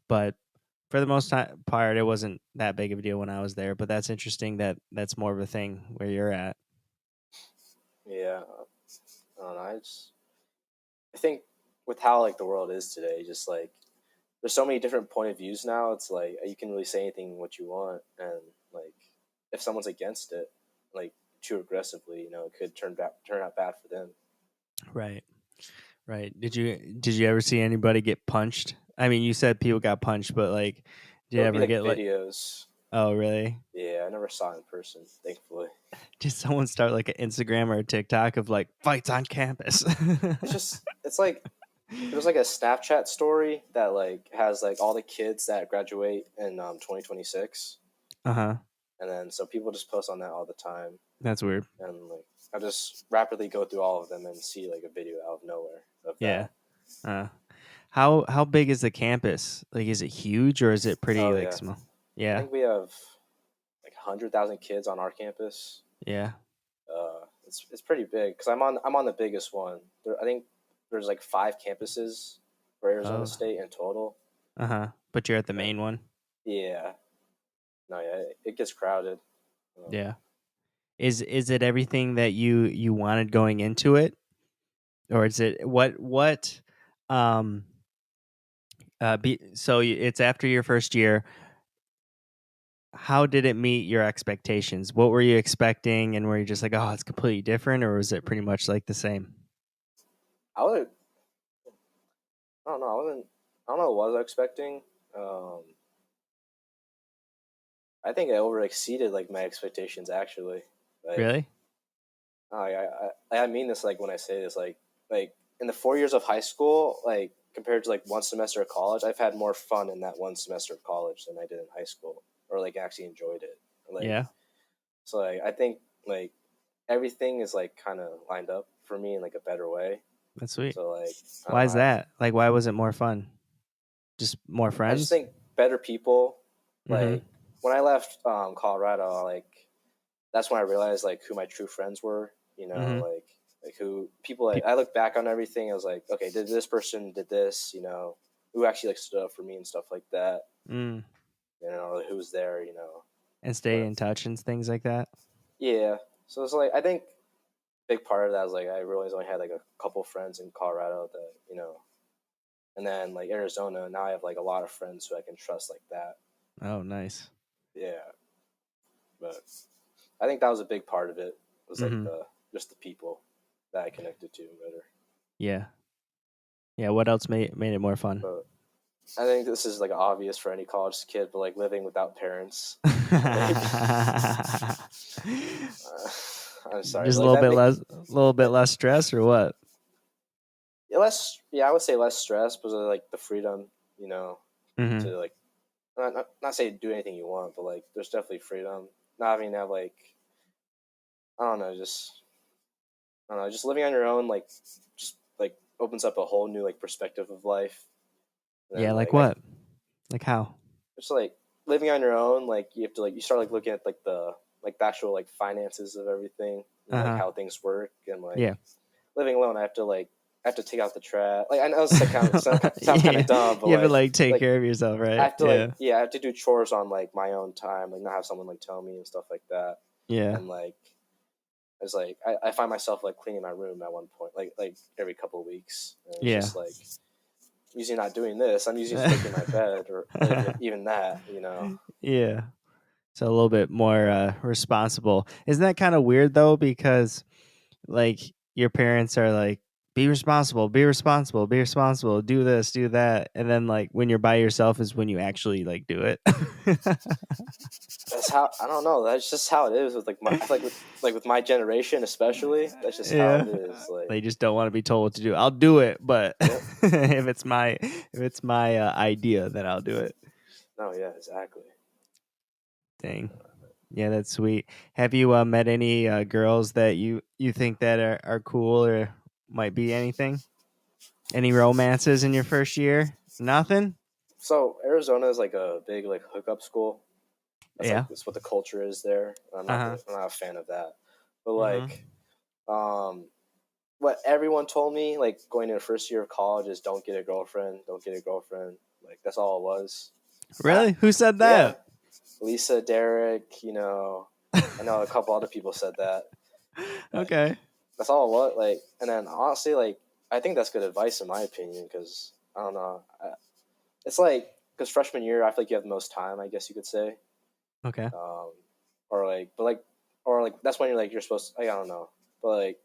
but for the part, it wasn't that big of a deal when I was there. But that's interesting that that's more of a thing where you're at. Yeah, I don't know. I think with how like the world is today, just like there's so many different point of views now. It's like you can really say anything what you want, and like if someone's against it, like too aggressively, it could turn out bad for them. Right. Right. Did you ever see anybody get punched? I mean, you said people got punched, but like, did It you would be ever like get like? videos. Oh, really? Yeah, I never saw it in person, thankfully. Did someone start like an Instagram or a TikTok of like fights on campus? It's like there's like a Snapchat story that like has like all the kids that graduate in 2026, Uh huh. and then so people just post on that all the time, That's weird. and like I just rapidly go through all of them and see like a video out of nowhere of Yeah. that. Uh, how big is the campus? Like, is it huge or is it pretty Oh like yeah, small? I Yeah. think we have like 100,000 kids on our campus. Yeah. It's pretty big because I'm on the biggest one. I think there's like 5 campuses for Arizona Oh. State in total. Uh huh. But you're at the And main one. yeah, no, yeah, it gets crowded. Um, Yeah. Is it everything that you wanted going into it, or is it what um so it's after your first year. How did it meet your expectations? What were you expecting, and were you just like, oh, it's completely different, or was it pretty much like the same? I would I don't know. I don't know what I was expecting. Um, I think I over exceeded like my expectations actually. Like Really? I mean this like when I say this like in the 4 years of high school like compared to like one semester of college, I've had more fun in that one semester of college than I did in high school, or like actually enjoyed it. Like Yeah, so like I think like everything is like kind of lined up for me in like a better way. that's sweet. So like I don't Why know. is that? Like, why was it more fun? Just more I just friends? think better people. Mm-hmm. Like when I left Colorado, like that's when I realized like who my true friends were. Mm-hmm. Like who people. Like, Pe- I look back on everything. I was like, okay, did this person did this? Who actually like stood up for me and stuff like that. mm. Like, who was there? And stay But in touch and things like that. yeah, so it's like I think big part of that was like I realized I only had like a couple friends in Colorado that and then like Arizona. Now I have like a lot of friends who I can trust like that. Oh, nice. Yeah, but I think that was a big part of it. Was like Mm-hmm. the just the people that I connected to better. Yeah, yeah. What else made it more fun? But I think this is like obvious for any college kid, but like living without parents, like I'm sorry, Just but a like that make little bit like less stress, or what? yeah, less. Yeah, I would say less stress, but like the freedom, Mm-hmm. to like not say do anything you want, but like there's definitely freedom. Not having to have like I don't know, just I don't know, just living on your own, like just like opens up a whole new like perspective of life. And Yeah, then like like I what? Like how? It's like living on your own, like you have to like you start like looking at like the actual like finances of everything and Uh like huh. how things work, and Yeah. like living alone I have to take out the trash. Like I know it's like sounds kind Yeah. of dumb, but You have to like take like care of yourself, I right? have to Yeah. I have to do chores on like my own time, like not have someone like tell me and stuff like that. Yeah. And like it's like I find myself like cleaning my room at one point, like every couple of weeks, and it's Yeah. just like usually not doing this. I'm usually just making my bed, or even that. Yeah. So a little bit more responsible. Isn't that kind of weird though? Because like your parents are like, be responsible, be responsible, be responsible, do this, do that. And then like when you're by yourself is when you actually like do it. That's how I don't know. That's just how it is with like I feel like with my generation especially. That's just how Yeah. it is. Like, They just don't want to be told what to do. I'll do it, but yep. if it's my idea, then I'll do it. No, yeah, exactly. Dang. Yeah, that's sweet. Have you met any girls that you think that are cool or might be anything? Any romances in your first year? Nothing? So Arizona is like a big like hookup school. Yeah. That's what the culture is there. Uh-huh. I'm not a fan of that. But Mhm. like, um, what everyone told me, like going into the first year of college, is don't get a girlfriend, don't get a girlfriend. Like that's all it was. Really? Who said Yeah, that? Lisa, Derek, I know a couple other people said that. Like Okay. that's all it was. Like, and then honestly, like I think that's good advice in my opinion because I don't know. It's like because freshman year, I feel like you have the most time. I guess you could say, Okay. um, or like, but like, or like that's when you're supposed. To, like, I don't know, but like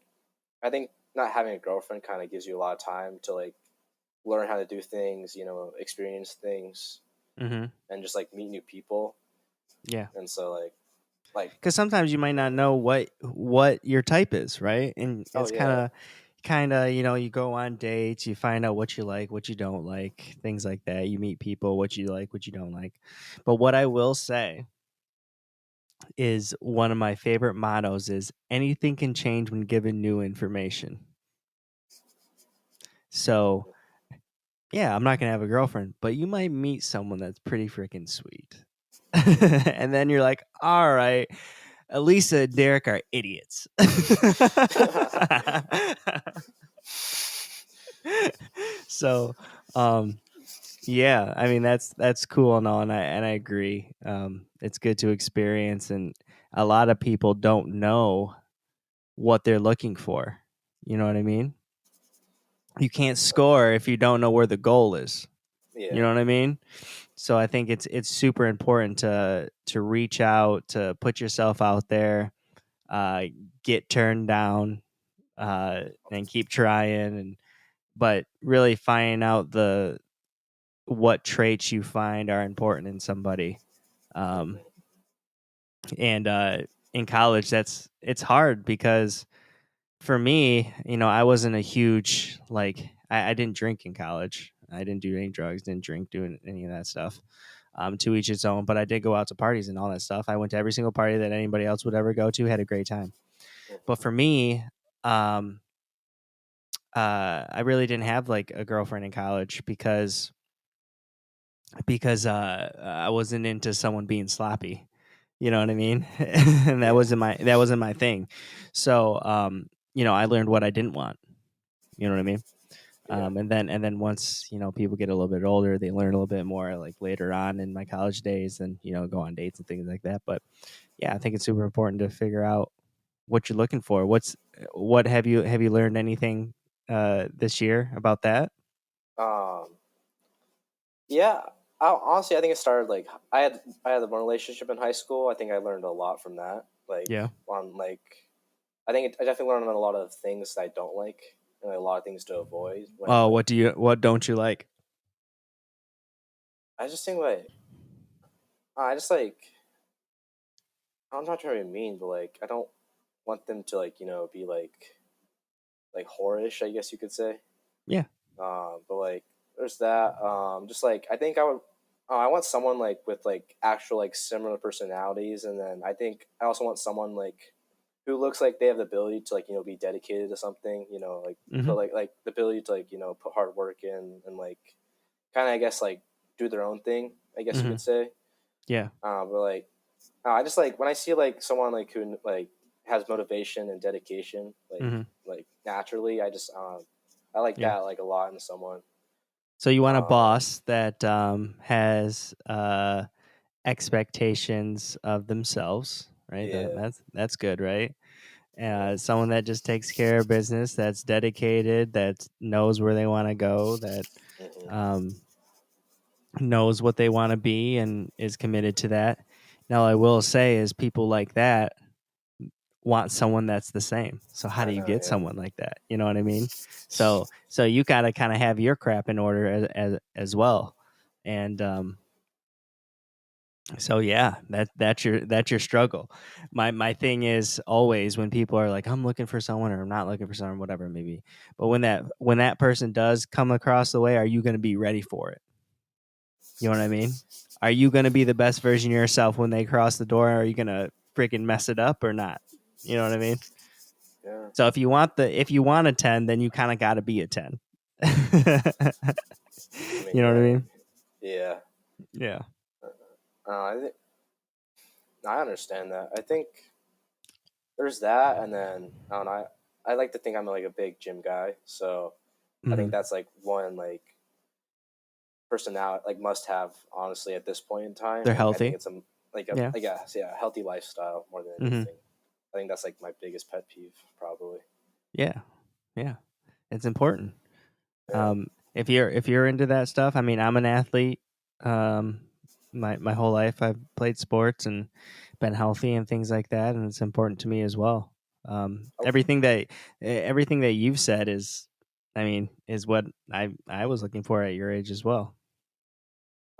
I think not having a girlfriend kind of gives you a lot of time to like learn how to do things, experience things, Mm-hmm. and just like meet new people. Yeah. And so like Because sometimes you might not know what your type is, right? And oh it's yeah, kind of you go on dates, you find out what you like, what you don't like, things like that. You meet people, what you like, what you don't like. But what I will say is one of my favorite mottos is anything can change when given new information. So yeah, I'm not gonna have a girlfriend, but you might meet someone that's pretty freaking sweet. And then you're like, all right, Elisa and Derek are idiots. So, um, yeah, I mean that's cool and all, and I agree. It's good to experience, and a lot of people don't know what they're looking for. You know what I mean? You can't score if you don't know where the goal is. You yeah, know what I mean? So I think it's super important to reach out, to put yourself out there, uh, get turned down, and keep trying, and but really finding out the what traits you find are important in somebody. Um, hmm and in college, it's hard because for me, I wasn't a huge like I didn't drink in college. I didn't do any drugs, didn't drink, doing any of that stuff. To each its own. But I did go out to parties and all that stuff. I went to every single party that anybody else would ever go to. Had a great time. But for me, um, I really didn't have like a girlfriend in college because I wasn't into someone being sloppy. You know what I mean? And that yeah, wasn't my thing. So I learned what I didn't want. You know what I mean? yeah. And then once people get a little bit older, they learn a little bit more like later on in my college days, and go on dates and things like that. But yeah, I think it's super important to figure out what you're looking for. What have you learned anything this year about that? Um, yeah. Honestly, I think it started like I had one relationship in high school. I think I learned a lot from that. Like Yeah. on like I think I definitely learned a lot of things that I don't like and like, a lot of things to avoid when Oh, like what don't you like? I just think like I just like I'm not trying to be mean, but like I don't want them to like be like whorish, I guess you could say. Yeah. But like there's that. Just like I think I would. I want someone like with like actual like similar personalities, and then I think I also want someone like who looks like they have the ability to like be dedicated to something. Like Hmm. put like the ability to like put hard work in and like kind of I guess like do their own thing. I guess you Hmm. could say. Yeah. But like I just like when I see like someone like who like has motivation and dedication Hmm. like naturally. I like Yeah. that like a lot in someone. So you want a Um, boss that has expectations of themselves, right? yeah, That's good, right? yeah, Someone that just takes care of business, that's dedicated, that knows where they want to go, that hmm um, knows what they want to be, and is committed to that. Now, I will say is people like that want someone that's the same. So how I do you know, get yeah, someone like that? You know what I mean? So you gotta kind of have your crap in order as well, and so yeah, that's your struggle. My thing is always when people are like, I'm looking for someone or I'm not looking for someone, whatever it may be. But when that person does come across the way, are you going to be ready for it? You know what I mean? Are you going to be the best version of yourself when they cross the door? Or are you going to freaking mess it up or not? You know what I mean? yeah. So if you want a 10, then you kind of got to be a 10. You I mean, know what I yeah, mean? yeah. Yeah. I think I understand that. I think there's that, and then I don't know. I like to think I'm like a big gym guy, so I think Mhm. that's like one like personality like must have honestly at this point in time. They're Like I think healthy. it's a like a Yeah. I guess yeah, a healthy lifestyle more than Mhm. anything. I think that's like my biggest pet peeve probably. Yeah. Yeah. It's important. Yeah. If you're into that stuff, I mean, I'm an athlete. Um, my whole life I've played sports and been healthy and things like that, and it's important to me as well. I, Everything that you've said is, I mean, is what I was looking for at your age as well.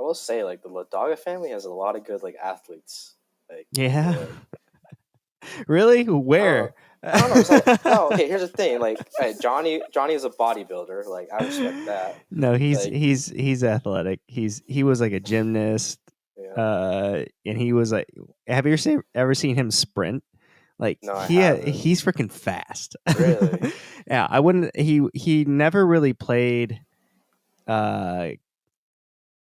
I will say like the Ladaga family has a lot of good like athletes. Like Yeah. people like Really? I don't know. Where? I don't know. So no, okay. Here's the thing. Like, Johnny is a bodybuilder. Like, I respect that. No, Like, he's athletic. He was like a gymnast, yeah. and he was like, have you ever seen him sprint? Like No, I haven't. he's freaking fast. Really. Yeah, I wouldn't. He never really played uh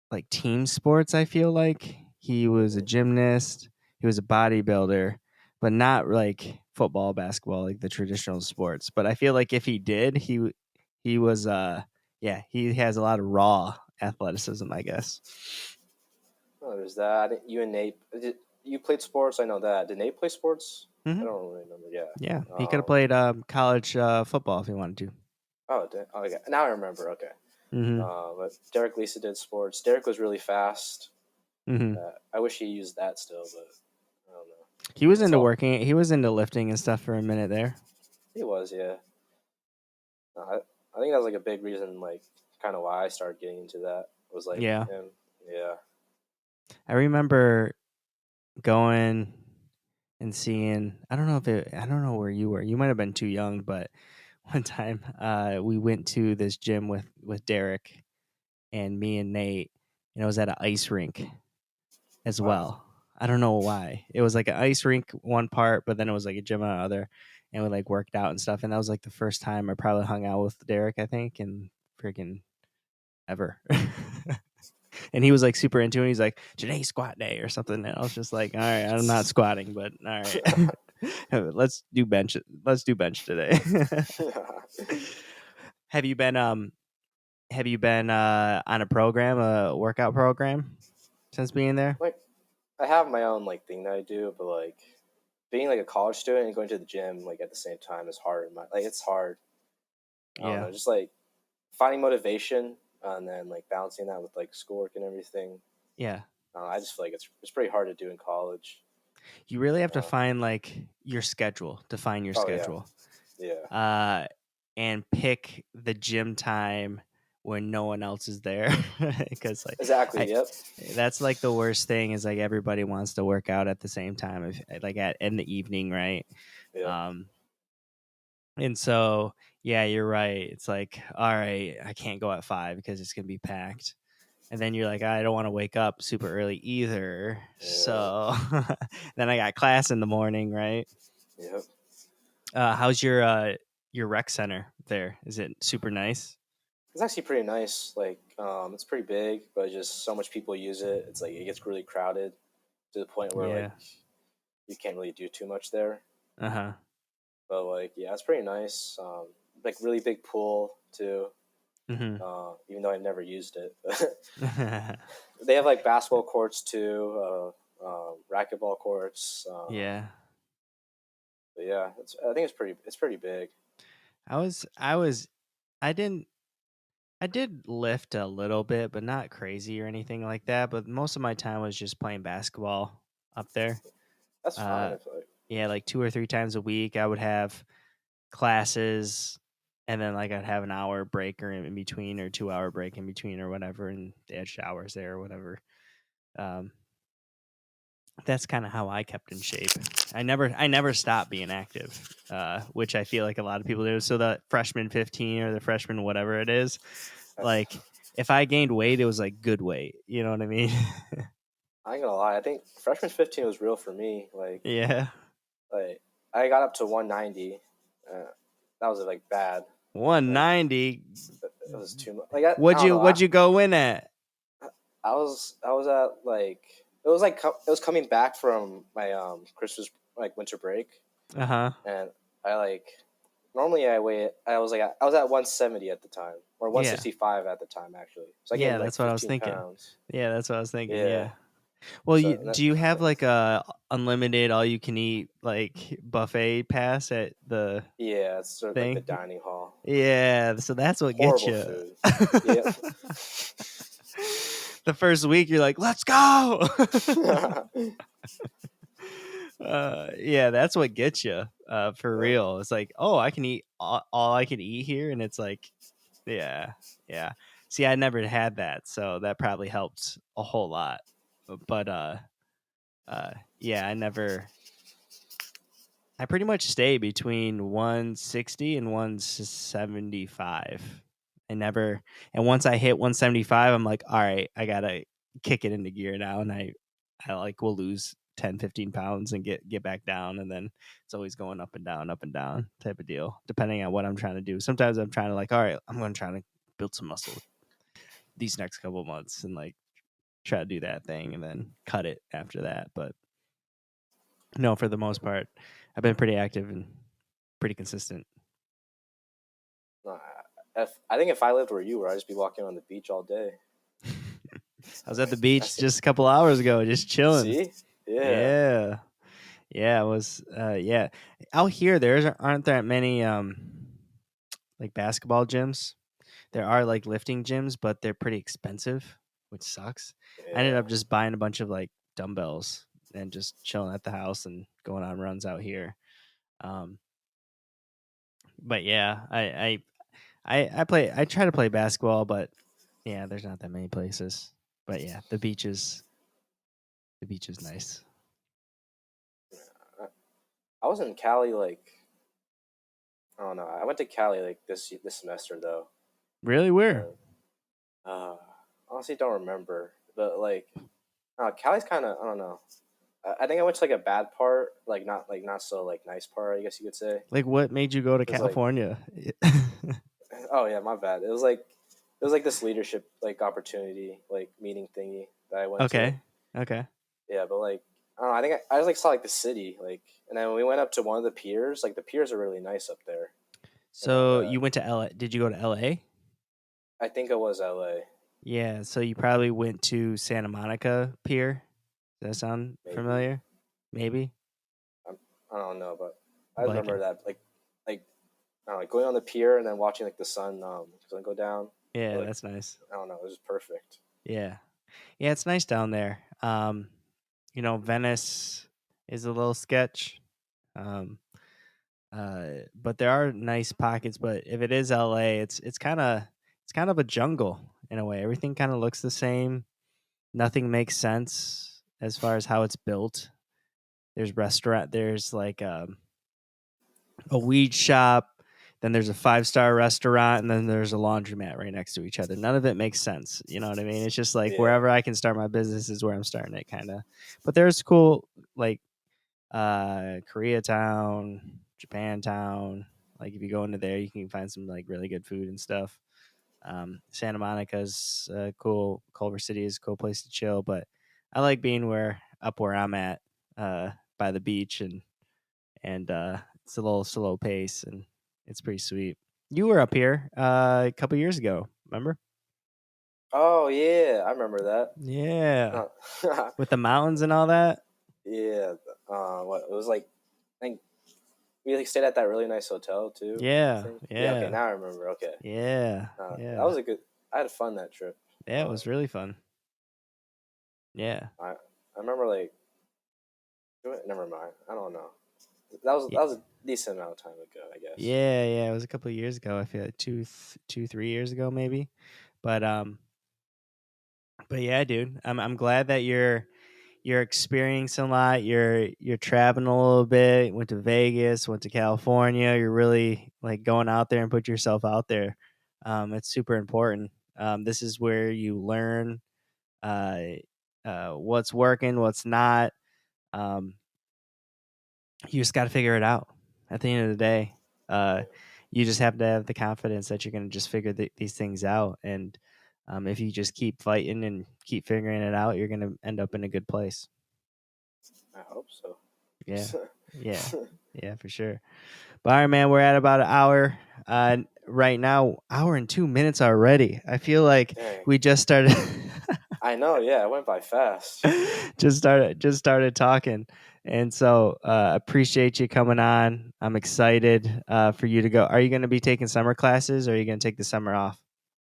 like team sports. I feel like he was a Hmm. gymnast. He was a bodybuilder, but not like football, basketball, like the traditional sports. But I feel like if he did, he was yeah, he has a lot of raw athleticism, I guess. Oh, there's that. You and Nate. You played sports. I know that. Did Nate play sports? I Hmm. don't really remember. Yeah. Yeah, he could have Um. played college football if he wanted to. Oh, okay. Now I remember. Okay. Hmm. But Derek Lisa did sports. Derek was really fast. Hmm. I wish he used that still, but I don't know. He was It's into all working. He was into lifting and stuff for a minute there. he was. Yeah. I think that was like a big reason, like kind of why I started getting into that was like Yeah, him. Yeah. I remember going and seeing. I don't know where you were. You might have been too young, but one time we went to this gym with Derek and me and Nate, and it was at an ice rink as Wow. well. I don't know why. It was like an ice rink one part, but then it was like a gym on the other, and we like worked out and stuff. And that was like the first time I probably hung out with Derek, I think, and freaking ever. And he was like super into it. He's like, today's squat day or something. And I was just like, all right, I'm not squatting, but all right. let's do bench. Let's do bench today. have you been on a program, a workout program since being there? Like I have my own like thing that I do, but like being like a college student and going to the gym like at the same time is hard. Like it's hard. I don't Yeah. know, just like finding motivation and then like balancing that with like schoolwork and everything. Yeah. I just feel like it's pretty hard to do in college. You really have to Uh, find like your schedule, define your oh yeah, schedule. yeah, Uh and pick the gym time when no one else is there because like exactly. I Yep. that's like the worst thing is like everybody wants to work out at the same time if like at in the evening, right? Yeah. um and so yeah, you're right, it's like all right, I can't go at 5 because it's gonna be packed, and then you're like I don't want to wake up super early either, Yeah. so then I got class in the morning, right? Yep. How's your rec center there? Is it super nice? It's actually pretty nice. Like, it's pretty big, but just so much people use it. It's like it gets really crowded to the point where like Yeah. you can't really do too much there. Uh-huh. But like, yeah, it's pretty nice. Like really big pool too. Mhm. Even though I've never used it, they have like basketball courts too, racquetball courts. Yeah. But yeah, I think it's pretty big. I was I didn't I did lift a little bit, but not crazy or anything like that, but most of my time was just playing basketball up there. That's fine Uh if like yeah, like 2 or 3 times a week I would have classes, and then like I'd have an hour break or in between, or 2-hour break in between or whatever, and they had showers there or whatever. Um that's kind of how I kept in shape. I never stopped being active, which I feel like a lot of people do. So the freshman 15 or the freshman whatever it is, like if I gained weight, it was like good weight. You know what I mean? I ain't gonna lie. I think freshman 15 was real for me. Yeah, Like I got up to 190. Uh, that was like bad. Like 190. it was too much. Like I don't know. What'd you go in at? I was at like it was like it was coming back from my Christmas like winter break, Uh huh. and I like normally I was at 170 at the time, or Yeah. 165 at the time actually. So I gained Yeah, like that's what I was 15 thinking. pounds. Yeah, that's what I was thinking. Yeah. Yeah. Well, So do you have like a unlimited all you can eat like buffet pass at the yeah, it's sort of like the thing? dining hall. Yeah, so that's what gets Horrible you. food. Yep. The first week you're like, "Let's go." Yeah, that's what gets you. For Yeah. real. It's like, "Oh, I can eat all I can eat here," and it's like, yeah, yeah. See, I never had that, so that probably helped a whole lot. But yeah, I pretty much stay between 160 and 175. I never, and once I hit 175, I'm like, all right, I gotta kick it into gear now, and I like will lose 10, 15 pounds and get back down, and then it's always going up and down type of deal, depending on what I'm trying to do. Sometimes I'm trying to like, all right, I'm gonna try to build some muscle these next couple months, and like try to do that thing, and then cut it after that. But no, for the most part, I've been pretty active and pretty consistent. No, I think if I lived where you were, I'd just be walking on the beach all day. I was at the beach That's just a couple hours ago, just chilling. see, yeah, Yeah, yeah, it was. Yeah, out here there aren't that many like basketball gyms. There are like lifting gyms, but they're pretty expensive, which sucks. I ended yeah. up just buying a bunch of like dumbbells and just chilling at the house and going on runs out here. Um, but yeah, I play. I try to play basketball, but yeah, there's not that many places. But yeah, the beach is nice. I, I was in Cali like I don't know. I went to Cali like this semester though. Really, where? And, honestly, don't remember. But like, Cali's kind of I don't know. I think I went to like a bad part, like not so like nice part. I guess you could say. Like, what made you go to Cause like, California? oh yeah, my bad. It was like this leadership like opportunity like meeting thingy that I went to. Okay, okay. Yeah, but like I don't know. I think I just like saw like the city like, and then when we went up to one of the piers. Like the piers are really nice up there and all So that. you went to LA. Did you go to LA? I think it was L.A. Yeah. So you probably went to Santa Monica Pier. Does that sound Maybe. familiar? Maybe. I'm, I don't know, but I just remember Blanking. that like I don't know, like going on the pier and then watching like the sun go down. Yeah, Like that's nice. I don't know, it was just perfect. Yeah. Yeah, it's nice down there. Venice is a little sketch. Um, but there are nice pockets. But if it is LA, it's kind of a jungle in a way. Everything kind of looks the same. Nothing makes sense as far as how it's built. There's like a weed shop, then there's a 5-star restaurant, and then there's a laundromat right next to each other. None of it makes sense. You know what I mean? It's just like Yeah, wherever I can start my business is where I'm starting it, kind of. But there's cool like Koreatown, Japantown. Like if you go into there, you can find some like really good food and stuff. Santa Monica's cool. Culver City is a cool place to chill, but I like being where I'm at, by the beach, and it's a little slow pace and it's pretty sweet. You were up here a couple years ago, remember? oh yeah, I remember that. Yeah, Uh, with the mountains and all that. yeah, what it was like. I think we like stayed at that really nice hotel too. I Yeah, think. Yeah. Okay. yeah, Now I remember. Okay. yeah, That was yeah, a good. I had fun that trip. yeah. It Uh, was really fun. Yeah, I remember like. Never mind. I don't know. yeah, That was a decent amount of time ago, I guess. yeah. It was a couple of years ago. I feel like 3 years ago, maybe. But but yeah, dude, I'm glad that you're experiencing a lot. You're traveling a little bit. Went to Vegas, went to California. You're really like going out there and put yourself out there. It's super important. This is where you learn uh, what's working, what's not. Um, you just got to figure it out. At the end of the day, uh, Yeah, you just have to have the confidence that you're going to just figure these things out. And if you just keep fighting and keep figuring it out, you're going to end up in a good place. I hope so. Yeah, yeah, yeah, for sure. But all right, man, we're at about an hour. Right now, hour and 2 minutes already. I feel like Dang. we just started. I know. Yeah, it went by fast. just started talking, and so appreciate you coming on. I'm excited for you to go. Are you going to be taking summer classes, or are you going to take the summer off?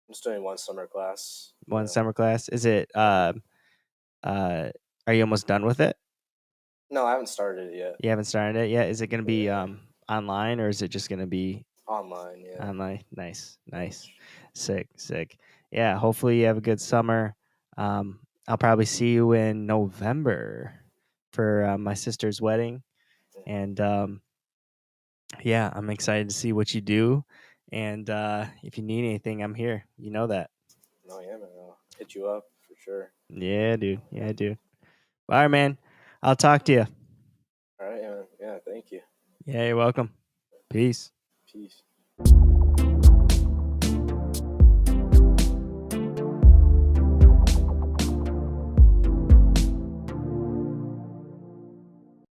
I'm just doing one summer class. One summer class. Is it? Uh, are you almost done with it? No, I haven't started it yet. You haven't started it yet. Is it going to be Yeah, online, or is it just going to be online. Yeah. online? Nice, Yeah. nice, sick, sick. Yeah. Hopefully you have a good summer. I'll probably see you in November for my sister's wedding, and yeah, I'm excited to see what you do. And if you need anything, I'm here. You know that. No, yeah, man. I'll hit you up for sure. Yeah, dude. Yeah, dude. All right, man. I'll talk to you. All right, yeah, man. Yeah, thank you. Yeah, you're welcome. Peace. Peace.